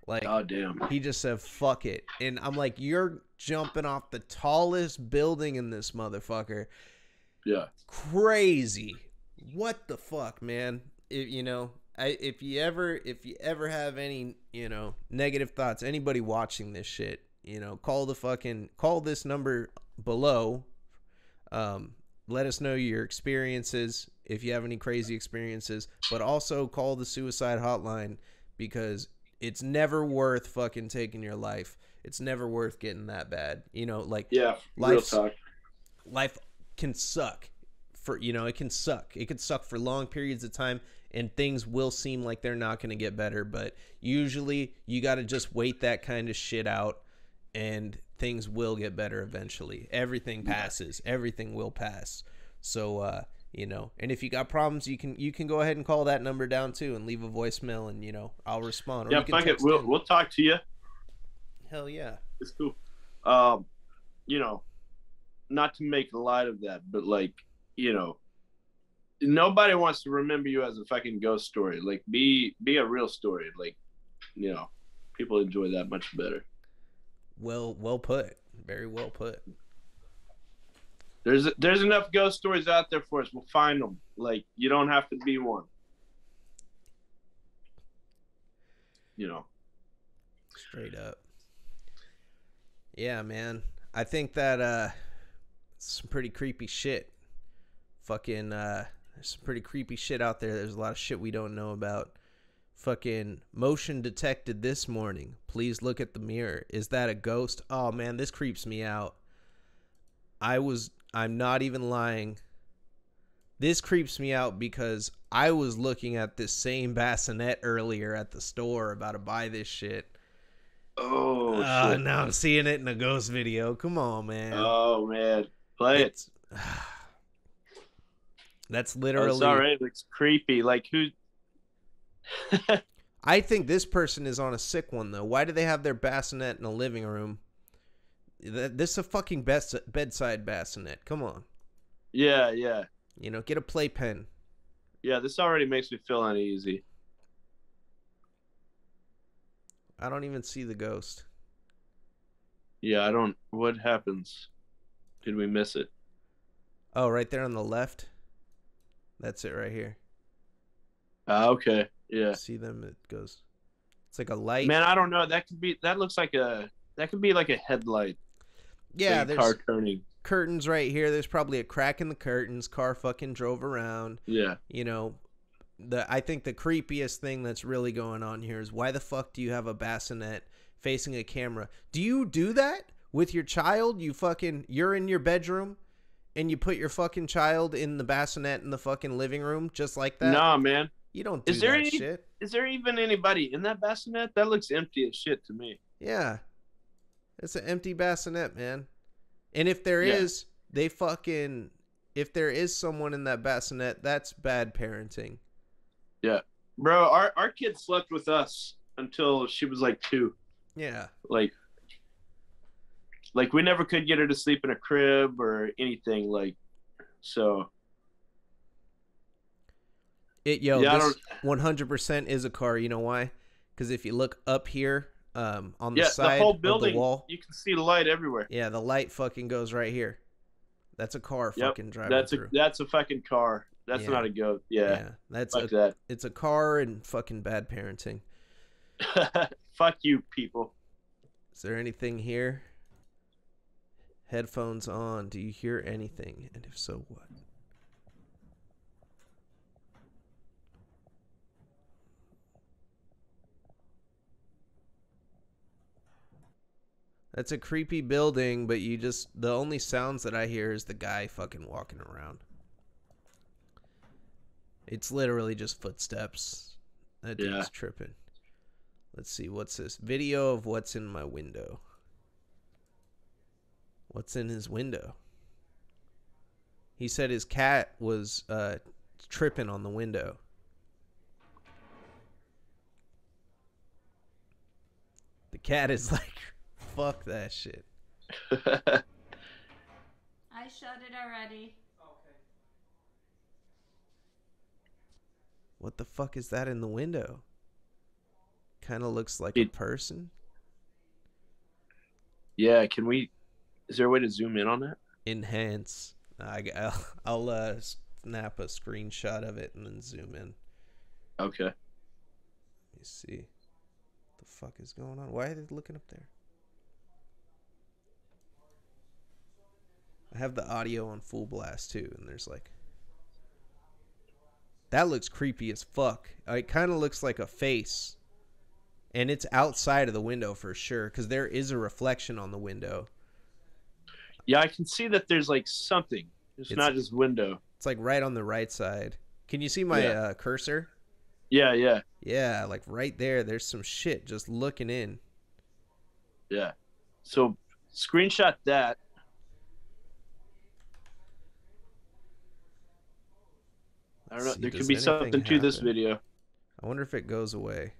S1: Like,
S2: oh damn,
S1: he just said fuck it. And I'm like, you're jumping off the tallest building in this motherfucker.
S2: yeah.
S1: Crazy. What the fuck, man? If you ever have any, negative thoughts, anybody watching this shit, call this number below. Let us know your experiences if you have any crazy experiences, but also call the suicide hotline, because it's never worth fucking taking your life. It's never worth getting that bad.
S2: Yeah, real talk.
S1: Life can suck it can suck. It could suck for long periods of time, and things will seem like they're not going to get better, but usually you got to just wait that kind of shit out, and things will get better eventually. Everything passes. Everything will pass. So, and if you got problems, you can go ahead and call that number down too and leave a voicemail, and, I'll respond. Or
S2: Yeah, fuck it. We'll talk to you.
S1: Hell yeah.
S2: It's cool. Not to make light of that, but like, nobody wants to remember you as a fucking ghost story. Like, be a real story. Like, people enjoy that much better.
S1: Well put. Very well put.
S2: There's enough ghost stories out there for us. We'll find them. Like, you don't have to be one.
S1: Straight up. Yeah, man. I think that some pretty creepy shit. Fucking there's some pretty creepy shit out there. There's a lot of shit we don't know about. Fucking motion detected this morning. Please look at the mirror. Is that a ghost? Oh man, this creeps me out. I'm not even lying. This creeps me out because I was looking at this same bassinet earlier at the store about to buy this shit.
S2: Oh, shit.
S1: Now I'm seeing it in a ghost video. Come on, man.
S2: Oh, man. Play it.
S1: That's literally...
S2: Oh, sorry. It looks creepy. Like, who...
S1: I think this person is on a sick one, though. Why do they have their bassinet in a living room? This is a fucking bedside bassinet. Come on.
S2: Yeah, yeah.
S1: Get a playpen.
S2: Yeah, this already makes me feel uneasy.
S1: I don't even see the ghost.
S2: Yeah, I don't... What happens? Did we miss it?
S1: Oh, right there on the left. That's it right here.
S2: Okay. Yeah.
S1: See them? It goes... It's like a light.
S2: Man, I don't know. That could be like a headlight.
S1: Yeah,
S2: like
S1: there's
S2: car turning.
S1: Curtains right here. There's probably a crack in the curtains. Car fucking drove around.
S2: Yeah.
S1: I think the creepiest thing that's really going on here is, why the fuck do you have a bassinet facing a camera? Do you do that with your child? You're in your bedroom and you put your fucking child in the bassinet in the fucking living room just like that?
S2: Nah, man.
S1: You don't do that shit.
S2: Is there even anybody in that bassinet? That looks empty as shit to me.
S1: Yeah. It's an empty bassinet, man. And if there is, if there is someone in that bassinet, that's bad parenting.
S2: Yeah. Bro, our kid slept with us until she was like 2.
S1: Yeah.
S2: Like we never could get her to sleep in a crib or anything, like, so.
S1: This 100% is a car. You know why? Because if you look up here, on the side
S2: the whole building,
S1: of the wall,
S2: you can see the light everywhere.
S1: Yeah, the light fucking goes right here. That's a car fucking driving through.
S2: That's a fucking car. That's not a goat. Yeah.
S1: That. It's a car and fucking bad parenting.
S2: Fuck you, people.
S1: Is there anything here? Headphones on. Do you hear anything? And if so, what? That's a creepy building, but the only sounds that I hear is the guy fucking walking around. It's literally just footsteps. That dude's tripping. Let's see, what's this? Video of what's in my window. What's in his window? He said his cat was tripping on the window. The cat is like, fuck that shit.
S3: I shut it already.
S1: What the fuck is that in the window? Kind of looks like a
S2: It,
S1: person.
S2: yeah, can we? Is there a way to zoom in on that?
S1: Enhance. I'll snap a screenshot of it and then zoom in.
S2: Okay.
S1: Let me see. What the fuck is going on? Why are they looking up there? I have the audio on full blast too, and there's like, that looks creepy as fuck. It kind of looks like a face, and it's outside of the window for sure because there is a reflection on the window.
S2: Yeah, I can see that there's like something. It's not just window.
S1: It's like right on the right side. Can you see my cursor?
S2: Yeah, yeah,
S1: Yeah, like right there. There's some shit just looking in.
S2: yeah. So screenshot that. I don't know. There could be something to this video.
S1: I wonder if it goes away.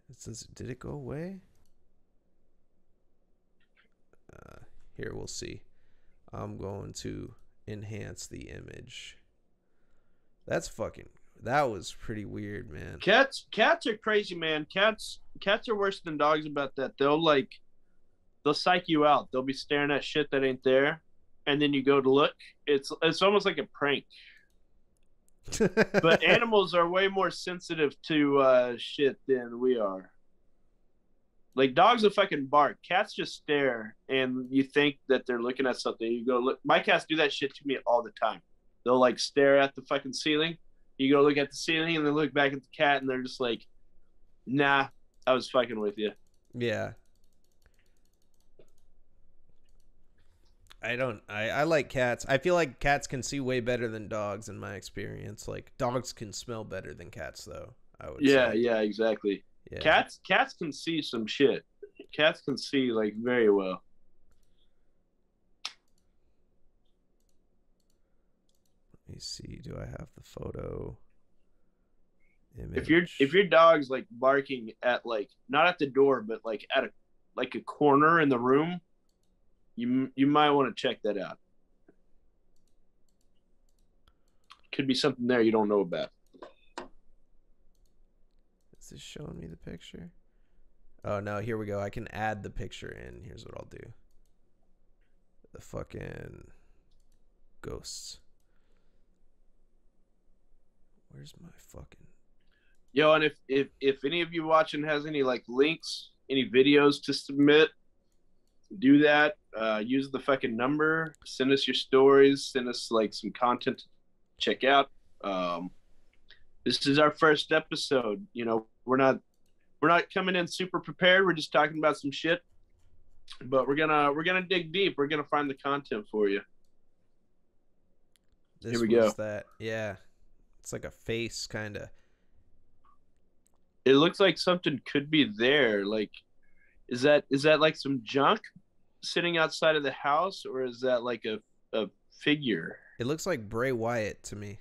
S1: It says, did it go away? Here, we'll see. I'm going to enhance the image. That was pretty weird, man.
S2: Cats are crazy, man. Cats are worse than dogs about that. They'll psych you out. They'll be staring at shit that ain't there, and then you go to look. It's almost like a prank. But animals are way more sensitive to shit than we are. Like dogs will fucking bark. Cats just stare, and you think that they're looking at something. You go look. My cats do that shit to me all the time. They'll like stare at the fucking ceiling. You go look at the ceiling, and they look back at the cat, and they're just like, "Nah, I was fucking with you."
S1: Yeah. I like cats. I feel like cats can see way better than dogs in my experience. Like dogs can smell better than cats though, I would say.
S2: Yeah, exactly. Yeah. Cats can see some shit. Cats can see like very well.
S1: Let me see. Do I have the photo image?
S2: If your dog's like barking at like not at the door, but like at a corner in the room, you might want to check that out. Could be something there you don't know about.
S1: Is this showing me the picture? Oh no, here we go. I can add the picture in. Here's what I'll do. The fucking ghosts. Where's my fucking...
S2: Yo, and if any of you watching has any like links, any videos to submit, do that. Use the fucking number. Send us your stories. Send us like some content to check out. This is our first episode. You know, we're not coming in super prepared. We're just talking about some shit. But we're gonna dig deep. We're gonna find the content for you.
S1: Here we go. That, yeah, it's like a face, kind of.
S2: It looks like something could be there. Like, is that like some junk sitting outside of the house, or is that like a figure?
S1: It looks like Bray Wyatt to me.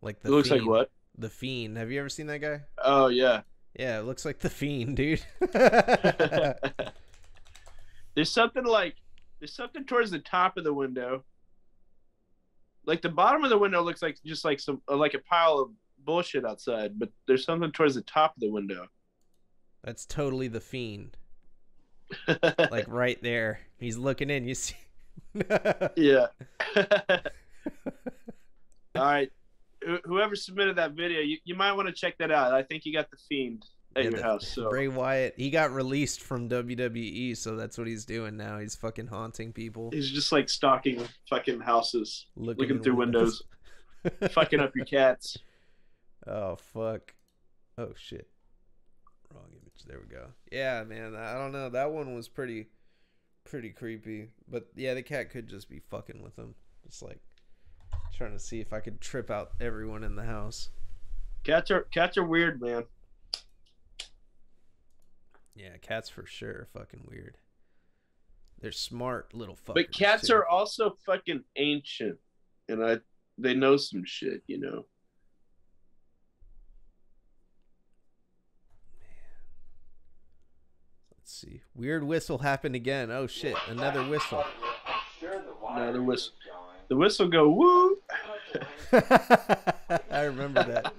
S1: Like the
S2: it looks
S1: Fiend.
S2: Like what?
S1: The Fiend. Have you ever seen that guy?
S2: Oh yeah.
S1: Yeah, it looks like the Fiend, dude.
S2: There's something towards the top of the window. Like the bottom of the window looks like just like some like a pile of bullshit outside, but there's something towards the top of the window.
S1: That's totally the Fiend. Like right there. He's looking in, you see.
S2: Yeah. All right. Whoever submitted that video, you might want to check that out. I think you got the Fiend at your house. So
S1: Bray Wyatt, he got released from WWE, so that's what he's doing now. He's fucking haunting people.
S2: He's just like stalking fucking houses, looking through windows, fucking up your cats.
S1: Oh fuck! Oh shit! Wrong image. There we go. Yeah, man. I don't know. That one was pretty creepy. But yeah, the cat could just be fucking with him, just like trying to see if I could trip out everyone in the house.
S2: Cats are weird, man.
S1: Yeah, cats for sure are fucking weird. They're smart little fuckers.
S2: But cats
S1: too.
S2: are also fucking ancient, and they know some shit, you know.
S1: Let's see. Weird whistle happened again. Oh shit! Another whistle.
S2: Another whistle. The whistle go woo.
S1: I remember that.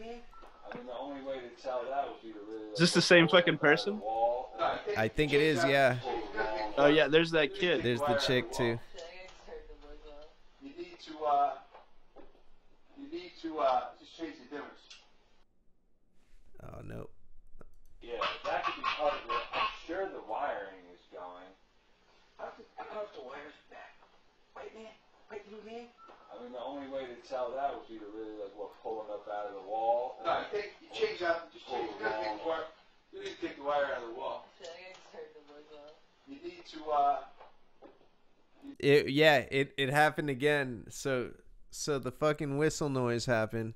S2: Is this the same fucking person?
S1: I think it is. Yeah.
S2: Oh yeah, there's that kid.
S1: There's the chick too.
S4: You need to just change the dimmers.
S1: Oh no.
S4: Yeah, that could be part of it. I'm sure the wiring is going. I don't know if the wire's back. Wait, man. Wait, you man. I mean, the only way to tell that would be to really pull it up out of the wall. No, I think you change out. Just change the wire. You need to take the wire out of the wall. You need to
S1: It happened again. So the fucking whistle noise happened,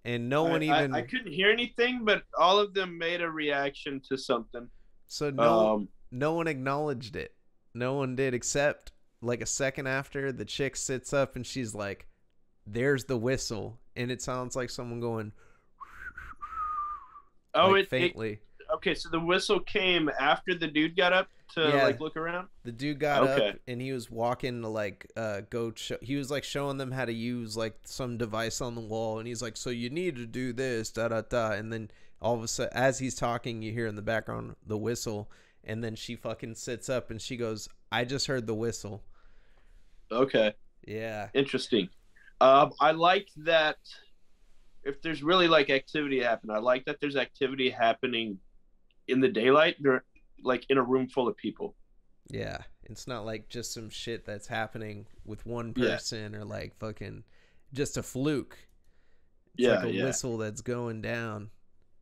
S1: and no one even.
S2: I couldn't hear anything, but all of them made a reaction to something.
S1: So no one acknowledged it. No one did, except like a second after, the chick sits up and she's like, "There's the whistle," and it sounds like someone going.
S2: Oh,
S1: like faintly.
S2: Okay, so the whistle came after the dude got up to look around.
S1: The dude got up and he was walking to he was like showing them how to use like some device on the wall, and he's like, "So you need to do this, da da da," and then all of a sudden, as he's talking, you hear in the background the whistle, and then she fucking sits up and she goes, "I just heard the whistle."
S2: Okay.
S1: Yeah.
S2: Interesting. I like that. If there's really like activity happening, I like that there's activity happening in the daylight. They're like in a room full of people.
S1: Yeah, it's not like just some shit that's happening with one person or like fucking just a fluke. It's like a whistle that's going down.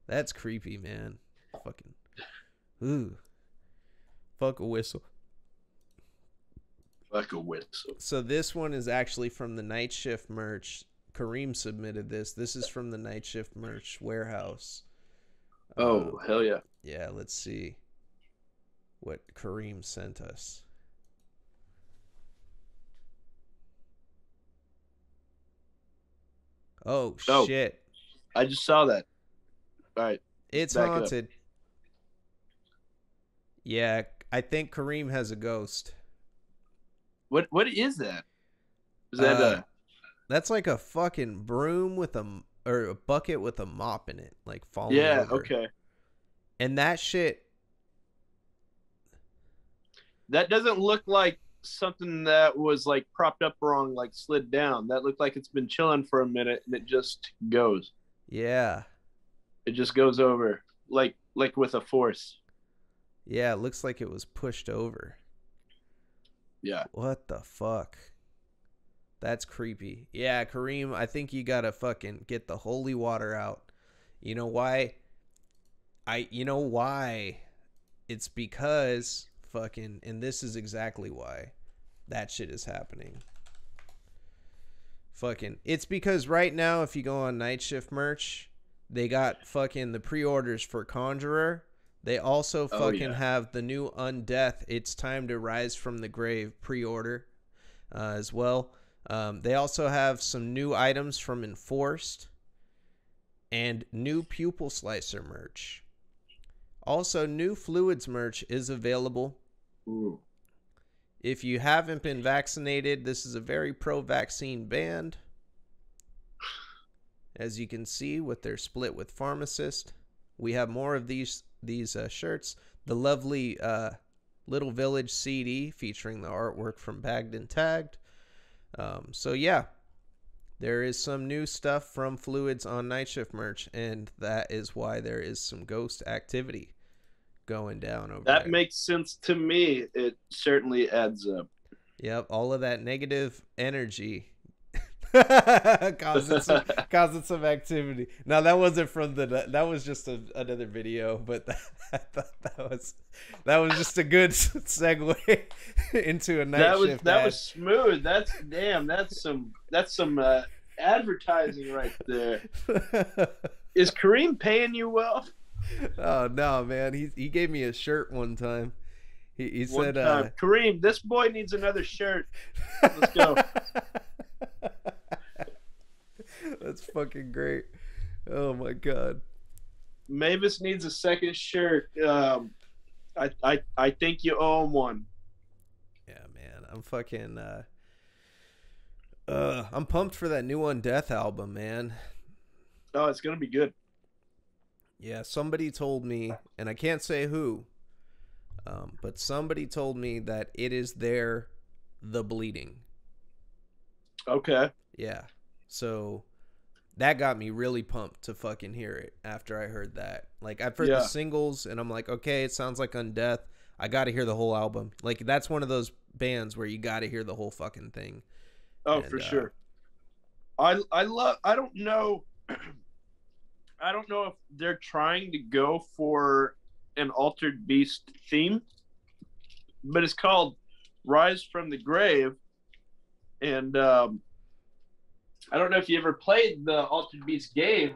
S1: That's creepy, man. Fucking ooh. Fuck a whistle.
S2: Fuck a whistle.
S1: So this one is actually from the Night Shift merch. Kareem submitted this. This is from the Night Shift merch warehouse.
S2: Oh, hell yeah.
S1: Yeah, let's see what Kareem sent us. Oh, shit.
S2: I just saw that. All right.
S1: It's haunted. Yeah, I think Kareem has a ghost.
S2: What is that? Is that
S1: that's like a fucking broom with a bucket with a mop in it, like falling over.
S2: Yeah, okay.
S1: And that shit.
S2: That doesn't look like something that was like propped up wrong, like slid down. That looked like it's been chilling for a minute and it just goes.
S1: Yeah.
S2: It just goes over like with a force.
S1: Yeah, it looks like it was pushed over.
S2: Yeah.
S1: What the fuck? That's creepy. Yeah, Kareem, I think you gotta fucking get the holy water out. You know why? It's because fucking, and this is exactly why that shit is happening. Fucking, it's because right now, if you go on Night Shift merch, they got fucking the pre-orders for Conjurer. They also fucking have the new Undeath, It's Time to Rise from the Grave pre-order as well. They also have some new items from Enforced and new Pupil Slicer merch. Also, new Fluids merch is available.
S2: Ooh.
S1: If you haven't been vaccinated, this is a very pro-vaccine band. As you can see with their split with Pharmacist. We have more of these shirts. The lovely Little Village CD featuring the artwork from Bagged and Tagged. So yeah, there is some new stuff from Fluids on Night Shift merch, and that is why there is some ghost activity going down over there.
S2: That makes sense to me. It certainly adds up.
S1: Yep, all of that negative energy causing some activity. Now that wasn't from that was just another video, but I thought that was just a good segue into a night shift.
S2: That was smooth. That's some advertising right there. Is Kareem paying you well?
S1: Oh no, man. He gave me a shirt one time. He said,
S2: Kareem, this boy needs another shirt. Let's go.
S1: That's fucking great. Oh my god.
S2: Mavis needs a second shirt. I think you owe him one.
S1: Yeah, man. I'm fucking I'm pumped for that new Undeath album, man.
S2: Oh, it's gonna be good.
S1: Yeah, somebody told me, and I can't say who, but somebody told me that it is The Bleeding.
S2: Okay.
S1: Yeah. So that got me really pumped to fucking hear it after I heard that. Like, I've heard the
S2: Yeah.
S1: singles, and I'm like, okay, it sounds like Undeath. I got to hear the whole album. Like, that's one of those bands where you got to hear the whole fucking thing.
S2: Oh,
S1: And,
S2: for sure. I love. I don't know. I don't know if they're trying to go for an Altered Beast theme, but it's called Rise from the Grave, and I don't know if you ever played the Altered Beast game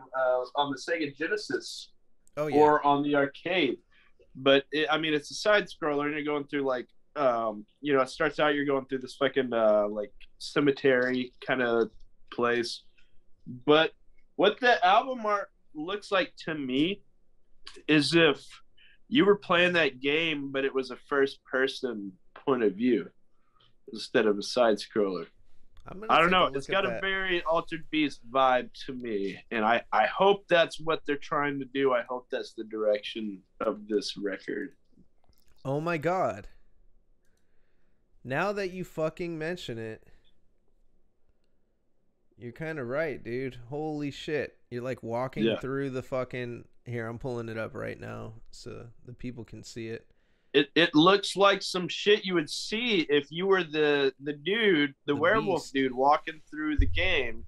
S2: on the Sega Genesis
S1: Oh, yeah.
S2: or on the arcade. But I mean, it's a side scroller, and you're going through like, it starts out you're going through this fucking like cemetery kind of place. But what the album art looks like to me is if you were playing that game, but it was a first-person point of view instead of a side scroller. I don't know. It's got a very Altered Beast vibe to me, and I hope that's what they're trying to do. I hope that's the direction of this record.
S1: Oh my god. Now that you fucking mention it, you're kind of right, dude. Holy shit. You're like walking through the fucking... Here, I'm pulling it up right now so the people can see it.
S2: It looks like some shit you would see if you were the dude, the werewolf
S1: beast.
S2: dude walking through the game.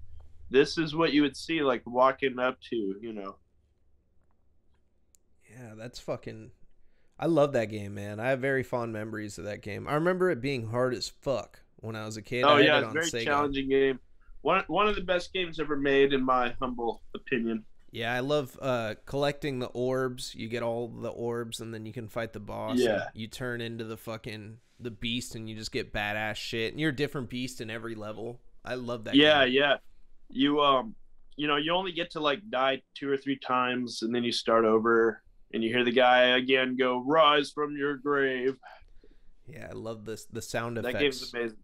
S2: This is what you would see, like walking up to,
S1: Yeah, that's fucking... I love that game, man. I have very fond memories of that game. I remember it being hard as fuck when I was a kid.
S2: Oh,
S1: I had
S2: yeah,
S1: it
S2: it's
S1: on
S2: a very
S1: Sega.
S2: challenging game. One of the best games ever made, in my humble opinion.
S1: Yeah, I love collecting the orbs. You get all the orbs, and then you can fight the boss.
S2: Yeah.
S1: You turn into the beast, and you just get badass shit. And you're a different beast in every level. I love that game.
S2: Yeah. You you only get to like die 2 or 3 times, and then you start over, and you hear the guy again go, "Rise from your grave."
S1: Yeah, I love the sound effects.
S2: That game's amazing.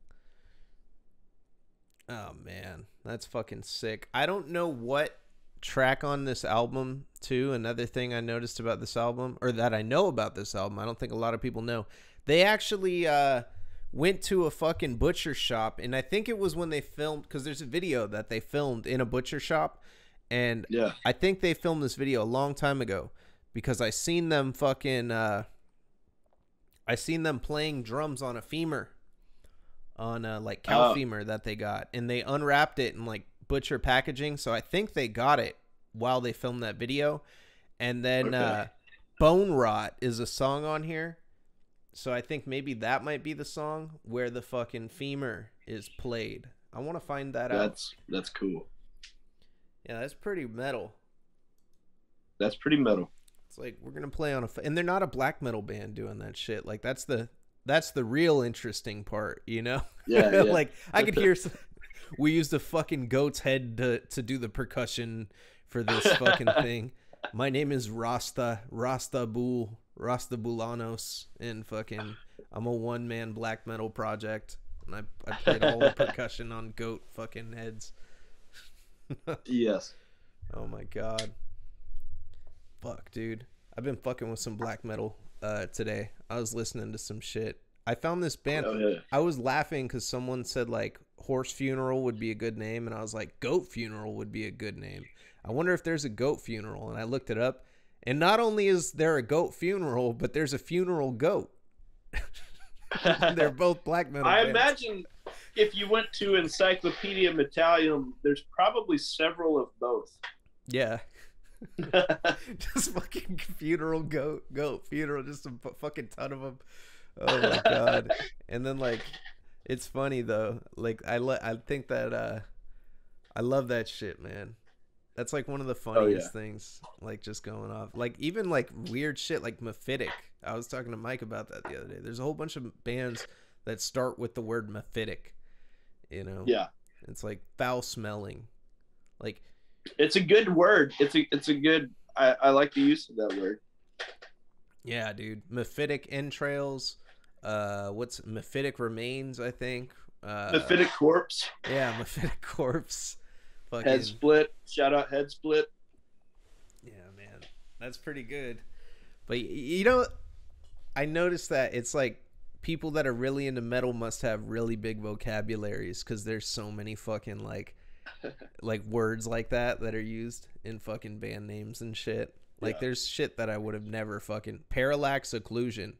S1: Oh man, that's fucking sick. I don't know what track on this album too. Another thing I noticed about this album, or that I know about this album, I don't think a lot of people know, they actually went to a fucking butcher shop, and I think it was when they filmed, because there's a video that they filmed in a butcher shop, and
S2: yeah,
S1: I think they filmed this video a long time ago, because I seen them fucking I seen them playing drums on a femur, on like cow femur that they got, and they unwrapped it in like butcher packaging, so I think they got it while they filmed that video. And then Bone Rot is a song on here, so I think maybe that might be the song where the fucking femur is played. I want to find that out.
S2: That's cool.
S1: Yeah, that's pretty metal.
S2: That's pretty metal.
S1: It's like we're gonna play on and they're not a black metal band doing that shit. Like that's the real interesting part, you know?
S2: Yeah.
S1: Like I could hear we used a fucking goat's head to do the percussion for this fucking thing. My name is Rastabulanos, and fucking I'm a one-man black metal project, and I played all the percussion on goat fucking heads.
S2: Yes.
S1: Oh my god. Fuck, dude. I've been fucking with some black metal today. I was listening to some shit. I found this band.
S2: Oh, yeah.
S1: I was laughing because someone said like Horse Funeral would be a good name, and I was like, Goat Funeral would be a good name. I wonder if there's a goat funeral, and I looked it up, and not only is there a goat funeral, but there's a funeral goat. They're both black metal
S2: I
S1: bands.
S2: imagine if you went to Encyclopedia Metallum, there's probably several of both.
S1: Yeah. Just fucking funeral goat funeral, just a fucking ton of them. Oh my god. And then like it's funny though, like I think that I love that shit, man. That's like one of the funniest things, like just going off, like even like weird shit like mephitic. I was talking to Mike about that the other day. There's a whole bunch of bands that start with the word mephitic, you know?
S2: Yeah.
S1: It's like foul smelling, like
S2: it's a good word. It's a good. I like the use of that word.
S1: Yeah, dude. Mephitic entrails. What's mephitic remains? I think.
S2: Mephitic corpse.
S1: Yeah, mephitic corpse. Fucking
S2: Head split. Shout out head split.
S1: yeah, man, that's pretty good. But you know, I noticed that it's like people that are really into metal must have really big vocabularies because there's so many fucking like words like that are used in fucking band names and shit. Like there's shit that I would have never fucking parallax occlusion.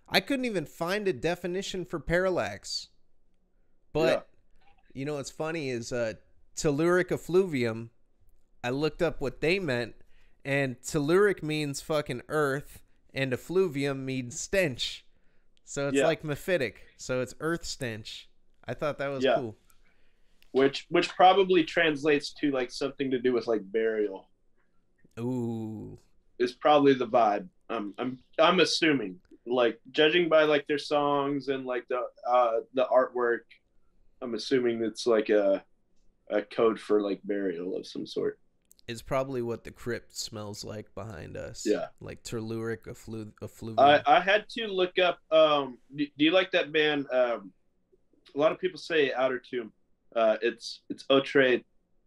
S1: I couldn't even find a definition for parallax. But you know what's funny is telluric effluvium. I looked up what they meant, and telluric means fucking earth, and effluvium means stench. So it's like mephitic. So it's earth stench. I thought that was cool.
S2: Which probably translates to like something to do with like burial.
S1: Ooh.
S2: Is probably the vibe. I'm assuming. Like judging by like their songs and like the artwork, I'm assuming it's like a code for like burial of some sort.
S1: It's probably what the Krypt smells like behind us.
S2: Yeah.
S1: Like telluric effluvium.
S2: I had to look up do you like that band? A lot of people say Outer Tomb. It's Outre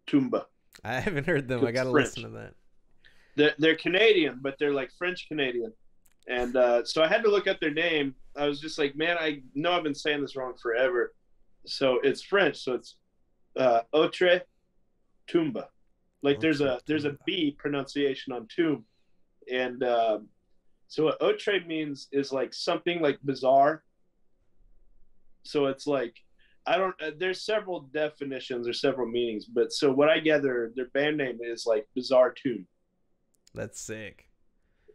S2: Tombe.
S1: I haven't heard them. I gotta listen to that.
S2: They're Canadian, but they're like French Canadian. And so I had to look up their name. I was just like, man, I know I've been saying this wrong forever. So it's French. So it's Outre Tombe. Like there's a B pronunciation on tomb. And so what Outre means is like something like bizarre. So it's like, there's several definitions or several meanings, but so what I gather, their band name is like Bizarre Tomb.
S1: That's sick.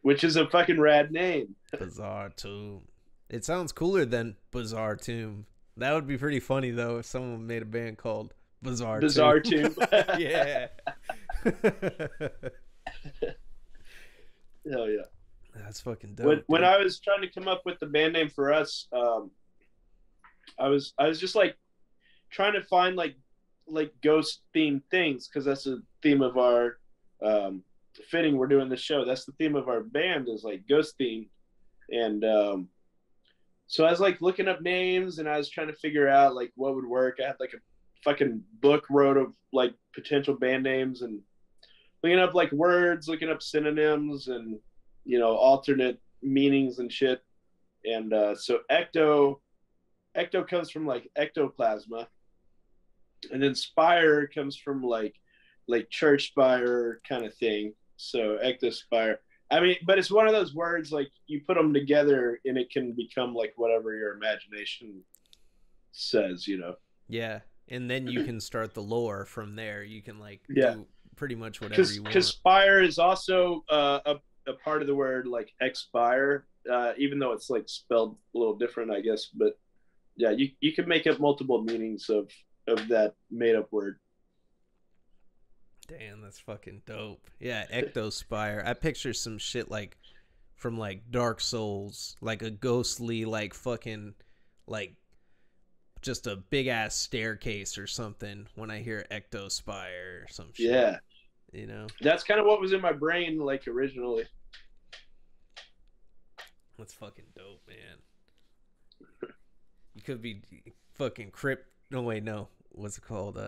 S2: Which is a fucking rad name.
S1: Bizarre Tomb. It sounds cooler than Bizarre Tomb. That would be pretty funny though if someone made a band called Bizarre Tomb. Yeah.
S2: Hell yeah.
S1: That's fucking dope.
S2: When I was trying to come up with the band name for us, I was just like trying to find like ghost themed things because that's the theme of our fitting we're doing the show. That's the theme of our band is like ghost theme. And so I was like looking up names and I was trying to figure out like what would work. I had like a fucking book wrote of like potential band names and looking up like words, looking up synonyms and you know alternate meanings and shit. And so ecto comes from like ectoplasma, and then spire comes from like church spire kind of thing. So ectospire. I mean, but it's one of those words like you put them together and it can become like whatever your imagination says, you know.
S1: Yeah, and then you can start the lore from there. You can like do pretty much whatever you want.
S2: Because spire is also a part of the word like expire, even though it's like spelled a little different, I guess. But yeah, you can make up multiple meanings of that made up word.
S1: Damn, that's fucking dope. Yeah, ectospire. I picture some shit like from like Dark Souls, like a ghostly like fucking like just a big ass staircase or something when I hear ectospire or some shit.
S2: Yeah.
S1: You know?
S2: That's kind of what was in my brain like originally.
S1: That's fucking dope, man. You could be fucking Krypt. No, wait, no. What's it called?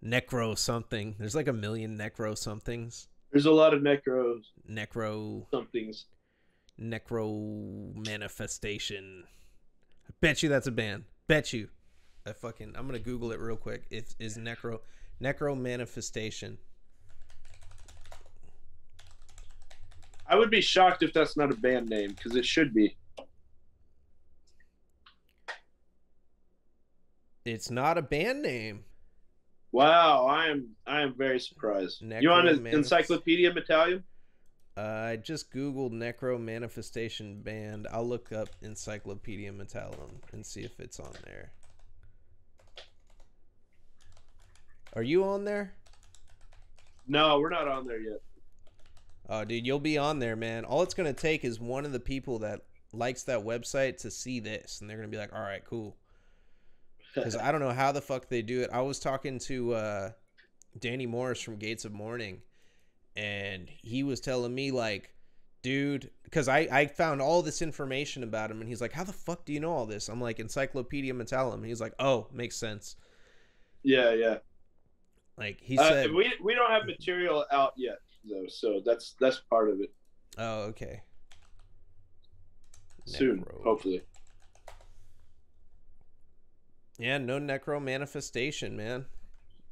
S1: Necro something. There's like a million Necro somethings.
S2: There's a lot of necro somethings.
S1: Necro manifestation. I bet you that's a band. Bet you. I'm gonna Google it real quick. It is necro manifestation.
S2: I would be shocked if that's not a band name because it should be.
S1: It's not a band name.
S2: Wow, I am very surprised. You on an Encyclopedia Battalion?
S1: I just Googled Necro Manifestation Band. I'll look up Encyclopedia Metallum and see if it's on there. Are you on there?
S2: No, we're not on there yet.
S1: Oh, dude, you'll be on there, man. All it's going to take is one of the people that likes that website to see this, and they're going to be like, all right, cool. Because I don't know how the fuck they do it. I was talking to Danny Morris from Gates of Mourning, and he was telling me, like, dude, because I found all this information about him, and he's like, how the fuck do you know all this? I'm like, Encyclopedia Metallum. He's like, oh, makes sense.
S2: Yeah, yeah.
S1: Like he said,
S2: we don't have material out yet though, so that's part of it.
S1: oh, okay.
S2: Soon,
S1: Necro.
S2: hopefully.
S1: Yeah, no necro manifestation, man.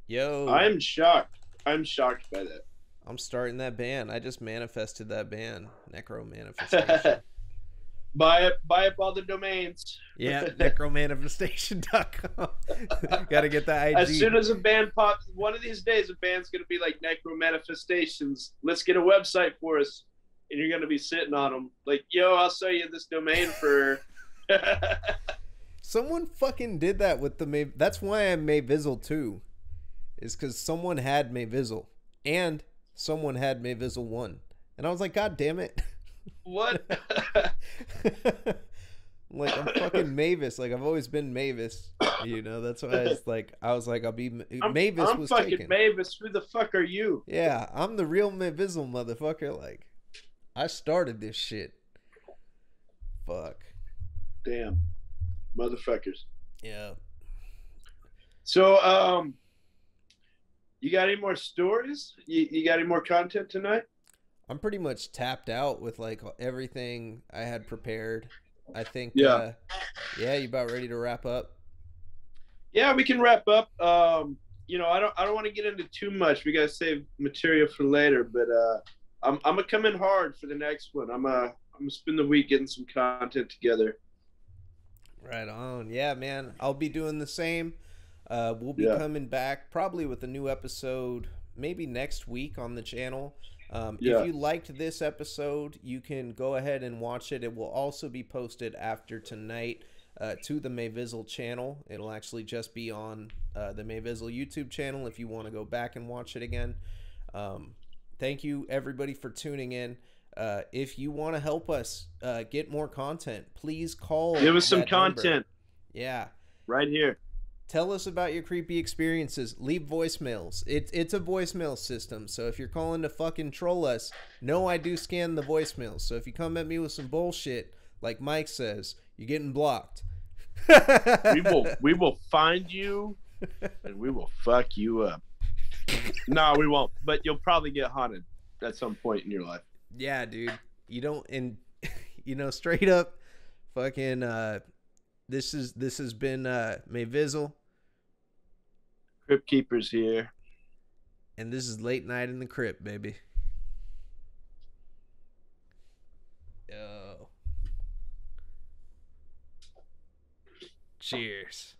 S1: Yo,
S2: I'm shocked. I'm shocked by that.
S1: I'm starting that band. I just manifested that band, necro manifestation.
S2: Buy up all the domains.
S1: Yeah, necromanifestation.com. Got to get that IG.
S2: As soon as a band pops, one of these days a band's going to be like Necro Manifestations. Let's get a website for us. And you're going to be sitting on them. Like, yo, I'll sell you this domain for...
S1: Someone fucking did that with the May. That's why I'm Mayvizzle too. Is because someone had Mayvizzle. And someone had Mayvizzle 1. And I was like, God damn it.
S2: What?
S1: Like, I'm fucking Mavis. Like, I've always been Mavis. You know, that's why I was like, I'll be Mavis.
S2: I'm
S1: was
S2: fucking
S1: taken.
S2: Mavis. Who the fuck are you?
S1: Yeah, I'm the real Mayvizzle motherfucker. Like, I started this shit. Fuck.
S2: Damn. Motherfuckers.
S1: Yeah.
S2: So, you got any more stories? You got any more content tonight?
S1: I'm pretty much tapped out with like everything I had prepared. I think
S2: yeah,
S1: you about ready to wrap up?
S2: Yeah, we can wrap up. You know, I don't want to get into too much. We gotta save material for later, but I'm gonna come in hard for the next one. I'm gonna spend the week getting some content together.
S1: Right on. Yeah, man. I'll be doing the same. We'll be coming back probably with a new episode maybe next week on the channel. If you liked this episode, you can go ahead and watch it. It will also be posted after tonight to the Mayvizzle channel. It'll actually just be on the Mayvizzle YouTube channel if you want to go back and watch it again. Thank you, everybody, for tuning in. If you want to help us get more content, please call.
S2: Give us some content.
S1: Number. Yeah.
S2: Right here.
S1: Tell us about your creepy experiences. Leave voicemails. It's a voicemail system. So if you're calling to fucking troll us, no, I do scan the voicemails. So if you come at me with some bullshit, like Mike says, you're getting blocked.
S2: we will find you and we will fuck you up. No, we won't. But you'll probably get haunted at some point in your life.
S1: Yeah, dude. You don't, and you know, straight up, fucking. This has been Mayvizzle.
S2: Crypt Keepers here.
S1: And this is Late Night in the Crypt, baby. Yo. Cheers.